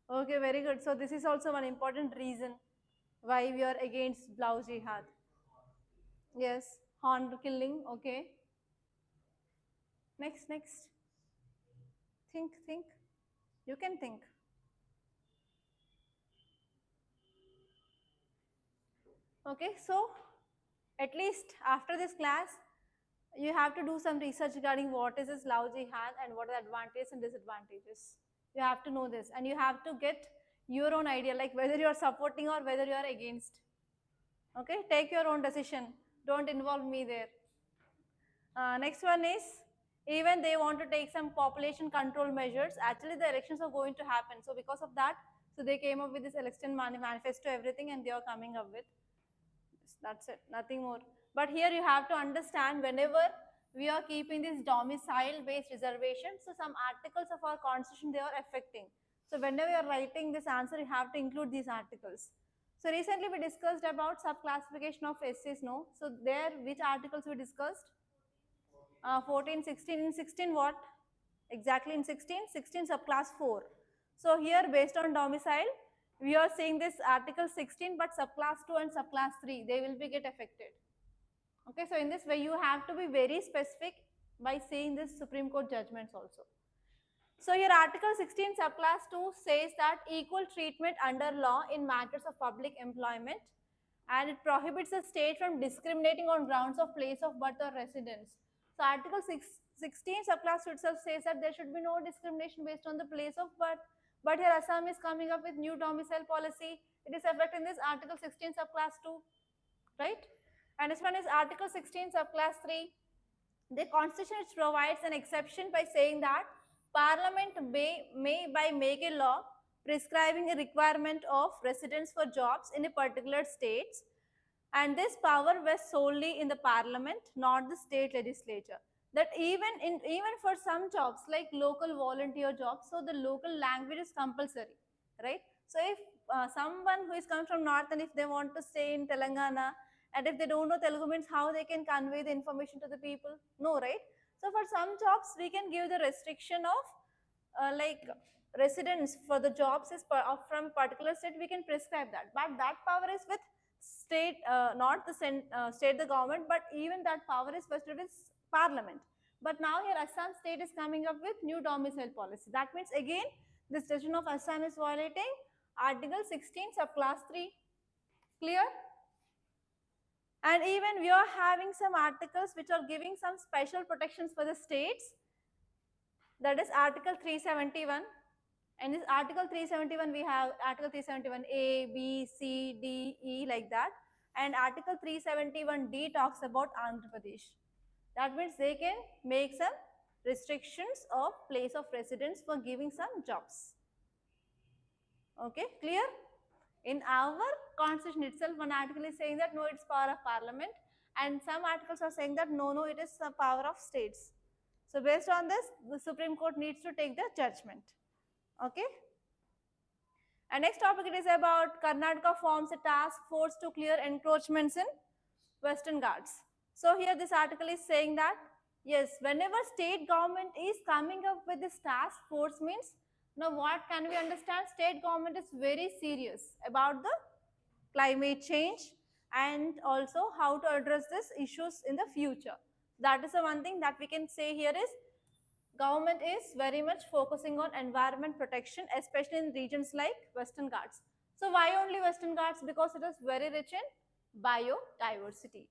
Speaker 1: Okay, very good. So this is also one important reason why we are against Blau Jihad. Yes, horn killing. Okay. Next. Think. You can think. Okay, so at least after this class, you have to do some research regarding what is this love jihad and what are the advantages and disadvantages. You have to know this and you have to get your own idea, like whether you are supporting or whether you are against. Okay, take your own decision. Don't involve me there. Next one is, even they want to take some population control measures. Actually, the elections are going to happen. So because of that, so they came up with this election manifesto, everything, and they are coming up with. That's it, nothing more. But here you have to understand we are keeping this domicile based reservation. So some articles of our constitution, they are affecting. So whenever you are writing this answer, you have to include these articles. So recently we discussed about subclassification of SCs, no? So there, which articles we discussed? 14, 16. In 16 what? Exactly in 16, 16 subclass 4. So here based on domicile, we are seeing this article 16, but subclass 2 and subclass 3, they will be get affected. Okay, so in this way you have to be very specific by seeing this Supreme Court judgments also. So here article 16 subclass 2 says that equal treatment under law in matters of public employment, and it prohibits a state from discriminating on grounds of place of birth or residence. So article 16 subclass 2 itself says that there should be no discrimination based on the place of birth, but here Assam is coming up with new domicile policy. It is affecting this article 16 subclass 2, right? And this one is article 16 subclass 3. The constitution provides an exception by saying that parliament may by make a law prescribing a requirement of residence for jobs in a particular state, and this power rests solely in the parliament, not the state legislature. That even for some jobs like local volunteer jobs, so the local language is compulsory, right? So if someone who is coming from north and if they want to stay in Telangana, and if they don't know Telugu means how they can convey the information to the people? No, right? So for some jobs we can give the restriction of like residence for the jobs is from a particular state, we can prescribe that, but that power is with state, not the state, the government, but even that power is vested with parliament. But now here Assam state is coming up with new domicile policy. That means again this decision of Assam is violating article 16 subclass 3. Clear? And even we are having some articles which are giving some special protections for the states. That is article 371. And this article 371, we have article 371A, B, C, D, E, like that. And article 371D talks about Andhra Pradesh. That means they can make some restrictions of place of residence for giving some jobs. Okay, clear? In our constitution itself, one article is saying that no, it's power of parliament, and some articles are saying that no, it is the power of states. So based on this, the Supreme Court needs to take the judgment. Okay. And next topic, it is about Karnataka forms a task force to clear encroachments in Western Ghats. So here this article is saying that yes, whenever state government is coming up with this task force means, now what can we understand? State government is very serious about the climate change and also how to address these issues in the future. That is the one thing that we can say here is government is very much focusing on environment protection, especially in regions like Western Ghats. So why only Western Ghats? Because it is very rich in biodiversity.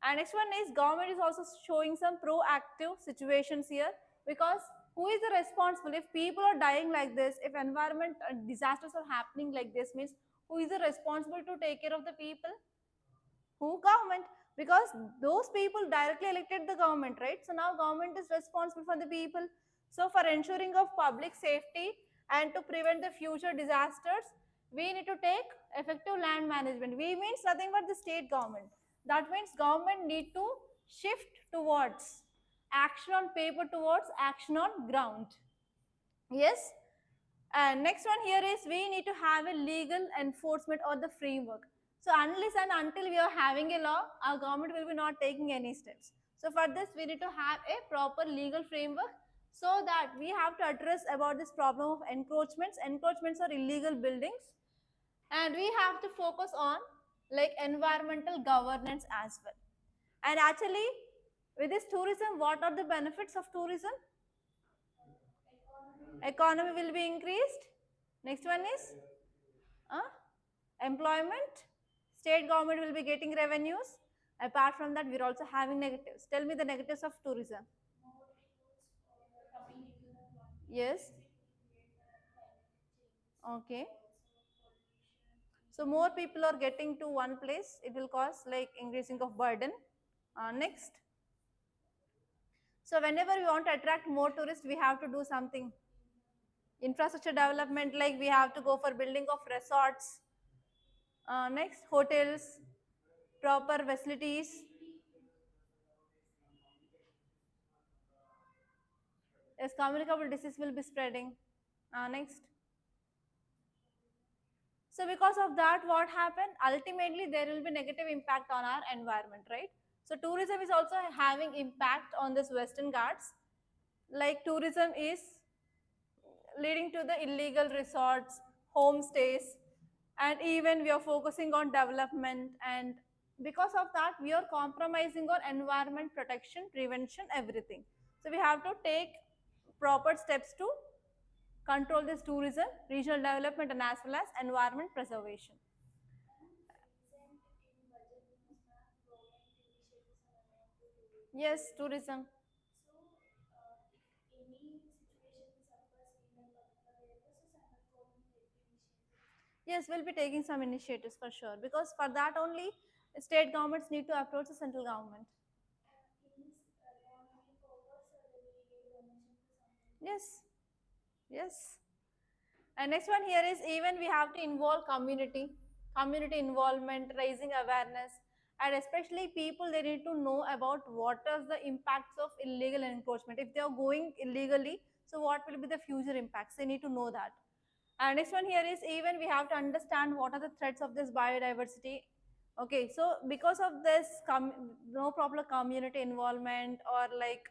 Speaker 1: And next one is government is also showing some proactive situations here, because who is the responsible? If people are dying like this, if environment disasters are happening like this, means who is the responsible to take care of the people? Who? Government. Because those people directly elected the government, right? So now government is responsible for the people. So for ensuring of public safety and to prevent the future disasters, we need to take effective land management. We means nothing but the state government. That means government need to shift towards action on paper towards action on ground. Yes. And next one here is we need to have a legal enforcement or the framework. So unless and until we are having a law, our government will be not taking any steps. So for this, we need to have a proper legal framework so that we have to address about this problem of encroachments. Encroachments are illegal buildings, and we have to focus on like environmental governance as well. And actually, with this tourism, what are the benefits of tourism? Economy will be increased. Next one is employment. State government will be getting revenues. Apart from that, we are also having negatives. Tell me the negatives of tourism. Yes. Okay. So more people are getting to one place. It will cause like increasing of burden. Next. So whenever we want to attract more tourists, we have to do something. Infrastructure development, like we have to go for building of resorts. Next, hotels, proper facilities. Yes, communicable disease will be spreading. Next. So because of that, what happened? Ultimately, there will be negative impact on our environment, right? So tourism is also having impact on this Western Ghats. Like tourism is leading to the illegal resorts, homestays, and even we are focusing on development, and because of that we are compromising on environment protection, prevention, everything. So we have to take proper steps to control this tourism, regional development, and as well as environment preservation. Yes, tourism. Yes, we'll be taking some initiatives for sure, because for that only state governments need to approach the central government. Yes, yes. And next one here is, even we have to involve community involvement, raising awareness, and especially people, they need to know about what is the impacts of illegal encroachment. If they are going illegally, so what will be the future impacts? They need to know that. And next one here is, even we have to understand what are the threats of this biodiversity. Okay, so because of this no proper community involvement, or like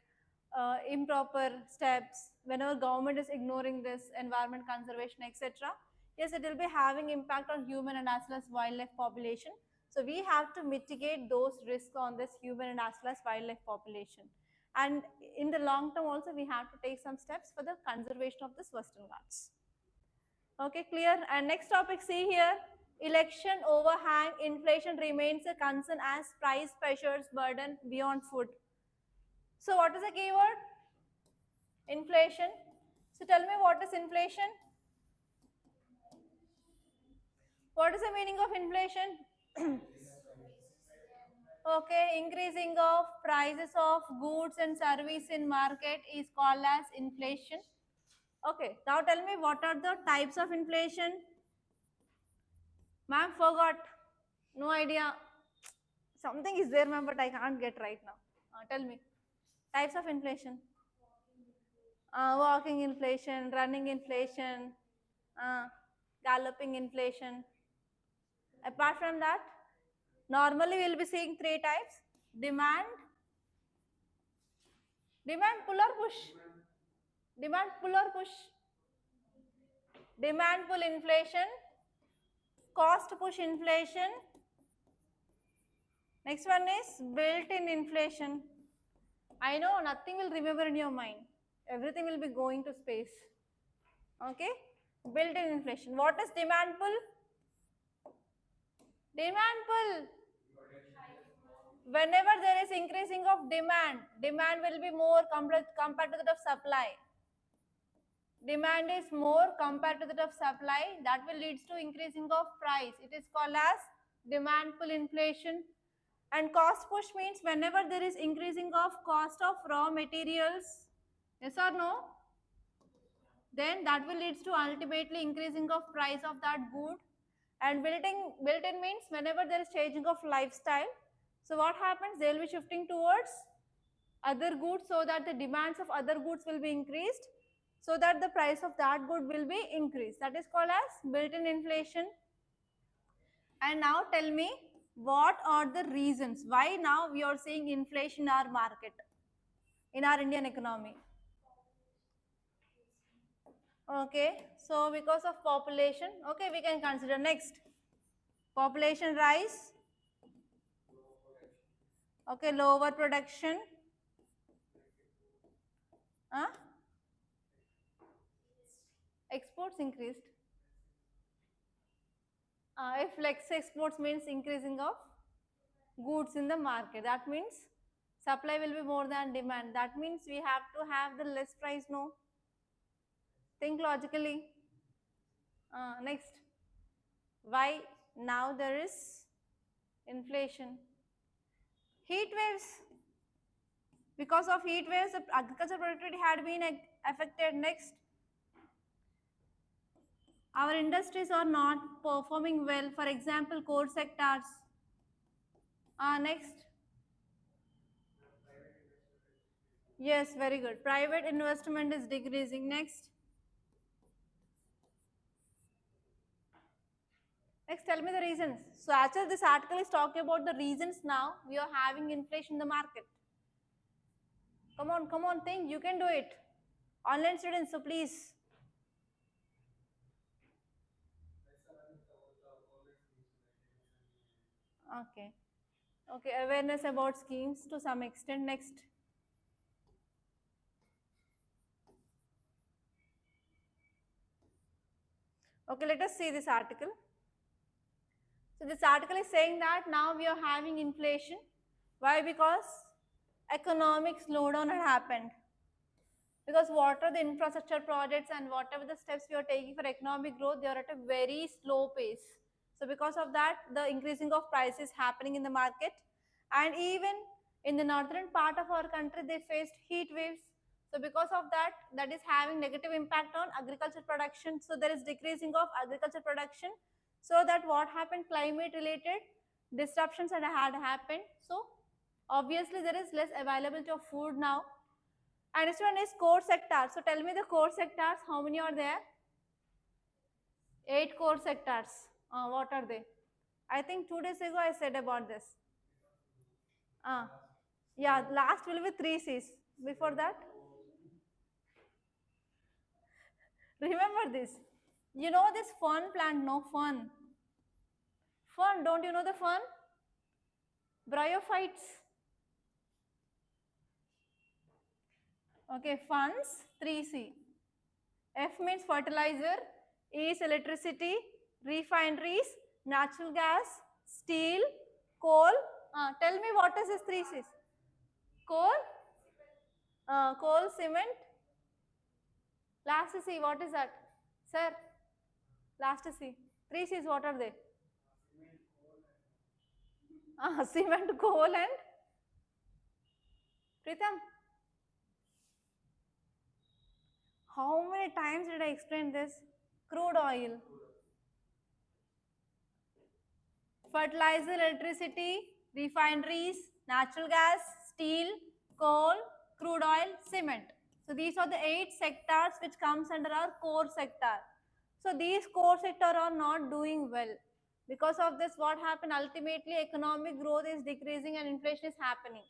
Speaker 1: improper steps, whenever government is ignoring this environment conservation, etc., yes, it will be having impact on human and as well as wildlife population. So we have to mitigate those risks on this human and as well as wildlife population. And in the long term also, we have to take some steps for the conservation of this Western Ghats. Okay, clear. And next topic, see here, election overhang, inflation remains a concern as price pressures burden beyond food. So what is the keyword? Inflation. So tell me, what is inflation? What is the meaning of inflation? Okay, increasing of prices of goods and service in market is called as inflation. Okay, now tell me, what are the types of inflation? Ma'am, forgot. No idea. Something is there, ma'am, but I can't get right now. Tell me. Types of inflation. Walking inflation, running inflation, uh, galloping inflation. Apart from that, normally we will be seeing three types. Demand, demand pull or push. Demand pull or push. Demand pull inflation, cost push inflation. Next one is built-in inflation. I know nothing will remember in your mind. Everything will be going to space. Okay? Built-in inflation. What is demand pull? Demand pull. Whenever there is increasing of demand, demand will be more compared to that of supply. Demand is more compared to that of supply. That will leads to increasing of price. It is called as demand pull inflation. And cost push means whenever there is increasing of cost of raw materials. Yes or no? Then that will leads to ultimately increasing of price of that good. And built-in means whenever there is changing of lifestyle, so what happens, they will be shifting towards other goods, so that the demands of other goods will be increased, so that the price of that good will be increased. That is called as built-in inflation. And now tell me, what are the reasons why now we are seeing inflation in our market, in our Indian economy? Okay, so because of population, okay, we can consider next. Population rise, okay, lower production, exports increased. If flex exports means increasing of goods in the market, that means supply will be more than demand. That means we have to have the less price, no? Think logically. Next, why now there is inflation? Heat waves. Because of heat waves, the agricultural productivity had been affected. Next, our industries are not performing well. For example, core sectors. Next, Yes, very good. Private investment is decreasing. Next. Next, tell me the reasons. So actually this article is talking about the reasons now we are having inflation in the market. Come on, think. You can do it. Online students, so please. Okay. Okay, awareness about schemes to some extent. Next. Okay, let us see this article. So this article is saying that now we are having inflation. Why? Because economic slowdown had happened. Because what are the infrastructure projects and whatever the steps we are taking for economic growth, they are at a very slow pace. So because of that, the increasing of prices happening in the market, and even in the northern part of our country, they faced heat waves. So because of that, that is having negative impact on agriculture production. So there is decreasing of agriculture production. So that what happened, climate related disruptions had happened. So obviously there is less availability of food now, and this one is core sectors. So tell me the core sectors, how many are there? 8 core sectors. What are they? I think 2 days ago I said about this. Yeah, last will be 3 C's. Before that, remember this. You know this fern plant, no fern. Fern, don't you know the fern? Bryophytes. Okay, ferns, 3C. F means fertilizer, E is electricity, refineries, natural gas, steel, coal. Tell me what is this 3Cs? Coal, coal, cement. Last C, what is that? Sir, last C. 3Cs, what are they? Cement, coal and Pritham. How many times did I explain this? Crude oil, fertilizer, electricity, refineries, natural gas, steel, coal, crude oil, cement. So these are the 8 sectors which comes under our core sector. So these core sector are not doing well. Because of this, what happened? Ultimately, economic growth is decreasing and inflation is happening.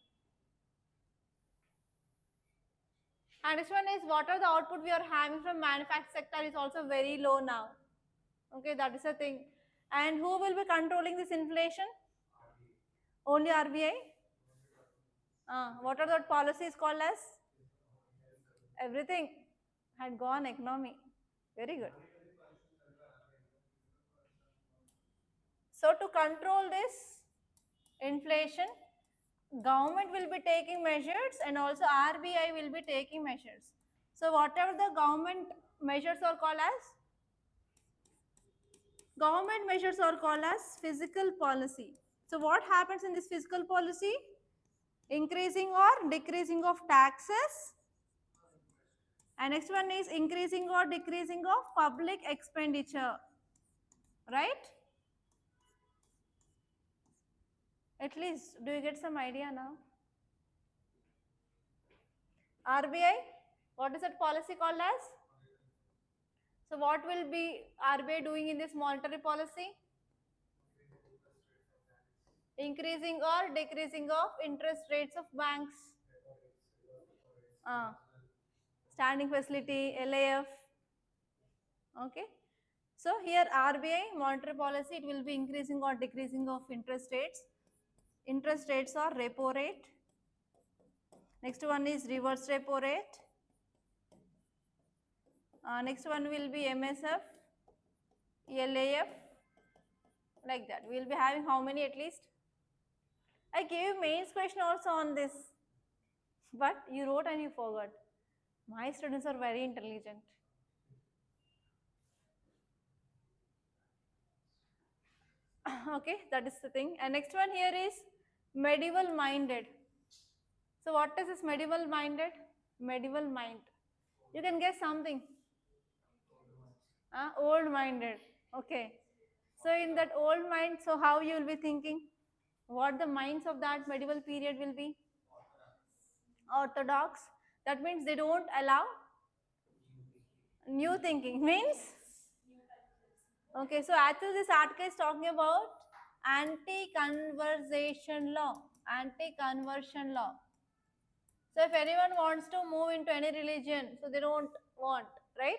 Speaker 1: And this one is what are the output we are having from manufacturing sector is also very low now. Okay, that is a thing. And who will be controlling this inflation? Only RBI. What are the policies called as? Everything had gone economy. Very good. So to control this inflation, government will be taking measures and also RBI will be taking measures. So whatever the government measures are called as? Government measures are called as fiscal policy. So what happens in this fiscal policy? Increasing or decreasing of taxes, and next one is increasing or decreasing of public expenditure, right? At least, do you get some idea now? RBI, what is that policy called as? So what will be RBI doing in this monetary policy? Increasing or decreasing of interest rates of banks. Standing facility, LAF. Okay. So here RBI monetary policy, it will be increasing or decreasing of interest rates. Interest rates are repo rate. Next one is reverse repo rate. Next one will be MSF, LAF, like that. We will be having how many at least? I gave mains question also on this, but you wrote and you forgot. My students are very intelligent. Okay, that is the thing. And next one here is medieval minded. So what is this medieval minded? Medieval mind. You can guess something. Old minded. Okay. So in that old mind, so how you will be thinking? What the minds of that medieval period will be? Orthodox. That means they don't allow new thinking. Means, okay, so actually this article is talking about anti-conversion law. Anti-conversion law. So if anyone wants to move into any religion, so they don't want, right?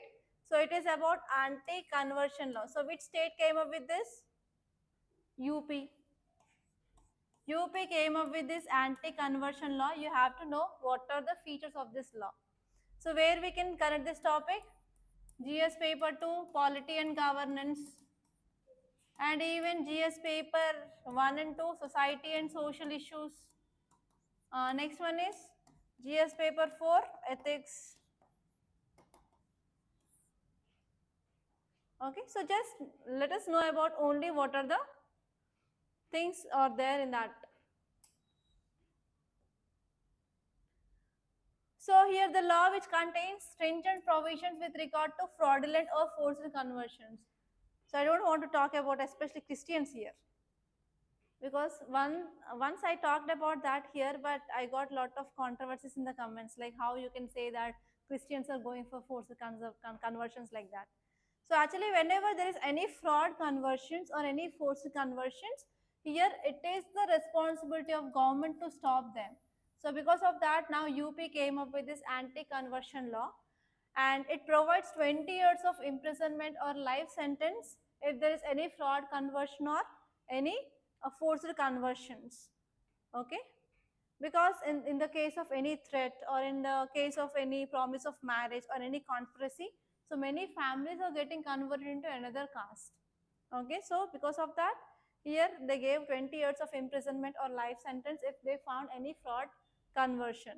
Speaker 1: So it is about anti-conversion law. So which state came up with this? UP. UP came up with this anti-conversion law. You have to know what are the features of this law. So where we can connect this topic? GS paper 2, polity and governance, and even GS paper 1 and 2, society and social issues. Next one is GS paper 4, ethics. Okay, so just let us know about only what are the things are there in that. So here the law which contains stringent provisions with regard to fraudulent or forced conversions. So I don't want to talk about especially Christians here, because once I talked about that here, but I got lot of controversies in the comments, like how you can say that Christians are going for forced conversions like that. So actually whenever there is any fraud conversions or any forced conversions, here it is the responsibility of government to stop them. So because of that, now UP came up with this anti-conversion law, and it provides 20 years of imprisonment or life sentence if there is any fraud conversion or any forced conversions. Okay, because in the case of any threat or in the case of any promise of marriage or any conspiracy, so many families are getting converted into another caste. Okay, so because of that, here they gave 20 years of imprisonment or life sentence if they found any fraud conversion.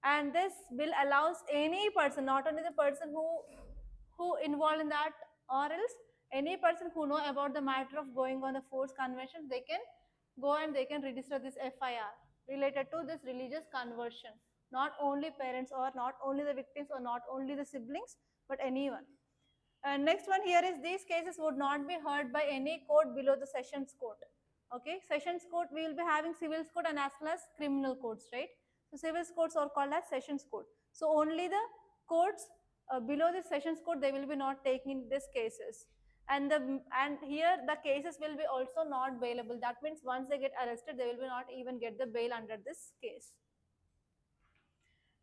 Speaker 1: And this bill allows any person, not only the person who involved in that, or else any person who know about the matter of going on the forced conversion, they can go and they can register this FIR related to this religious conversion. Not only parents or not only the victims or not only the siblings, but anyone. And next one here is these cases would not be heard by any court below the sessions court. Okay, sessions court, we will be having civil court and as well as criminal courts, right? So civil courts are called as sessions court. So only the courts below the sessions court, they will be not taking these cases. And here the cases will be also not bailable. That means once they get arrested, they will be not even get the bail under this case.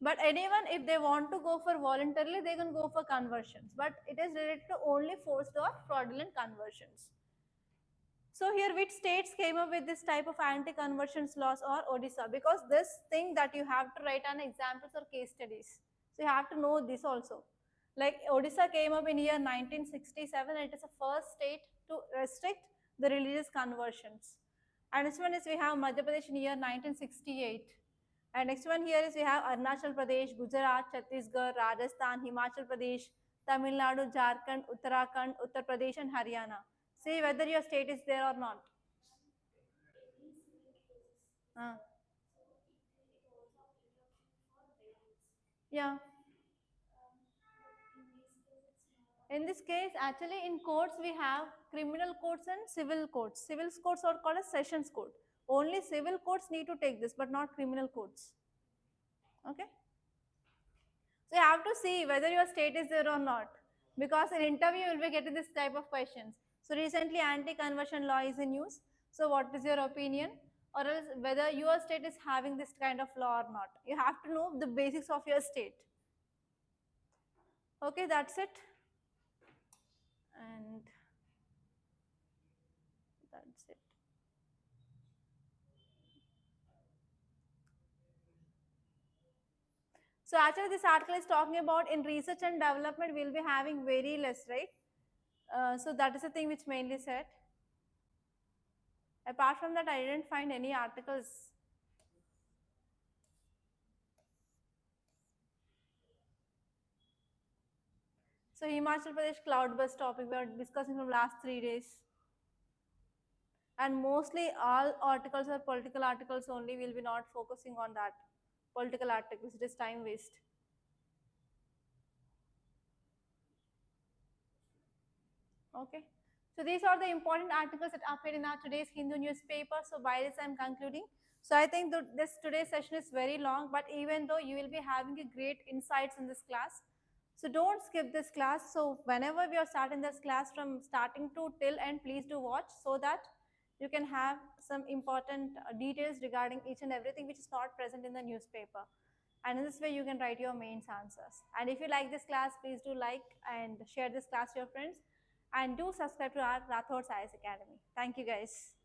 Speaker 1: But anyone, if they want to go for voluntarily, they can go for conversions. But it is related to only forced or fraudulent conversions. So here which states came up with this type of anti-conversions laws or Odisha? Because this thing that you have to write an examples or case studies. So you have to know this also. Like Odisha came up in year 1967, and it is the first state to restrict the religious conversions. And this one is we have Madhya Pradesh in year 1968. And next one here is we have Arunachal Pradesh, Gujarat, Chhattisgarh, Rajasthan, Himachal Pradesh, Tamil Nadu, Jharkhand, Uttarakhand, Uttar Pradesh and Haryana. See whether your state is there or not. Yeah. In this case, actually in courts we have criminal courts and civil courts. Civil courts are called as sessions court. Only civil courts need to take this, but not criminal courts. Okay. So you have to see whether your state is there or not, because in interview you will be getting this type of questions. So recently anti-conversion law is in use. So what is your opinion, or else whether your state is having this kind of law or not? You have to know the basics of your state. Okay, that's it. And that's it. So actually this article is talking about in research and development we will be having very less, right? So that is the thing which mainly said. Apart from that, I didn't find any articles. So Himachal Pradesh cloudburst topic we are discussing from last 3 days. And mostly all articles are political articles only. We will be not focusing on that. Political articles, it is time waste. Okay. So these are the important articles that appeared in our today's Hindu newspaper. So by this I am concluding. So I think that this today's session is very long, but even though you will be having a great insights in this class, so don't skip this class. So whenever we are starting this class from starting to till end, please do watch so that you can have some important details regarding each and everything which is not present in the newspaper. And in this way, you can write your mains answers. And if you like this class, please do like and share this class to your friends. And do subscribe to our Rathods IS Academy. Thank you guys.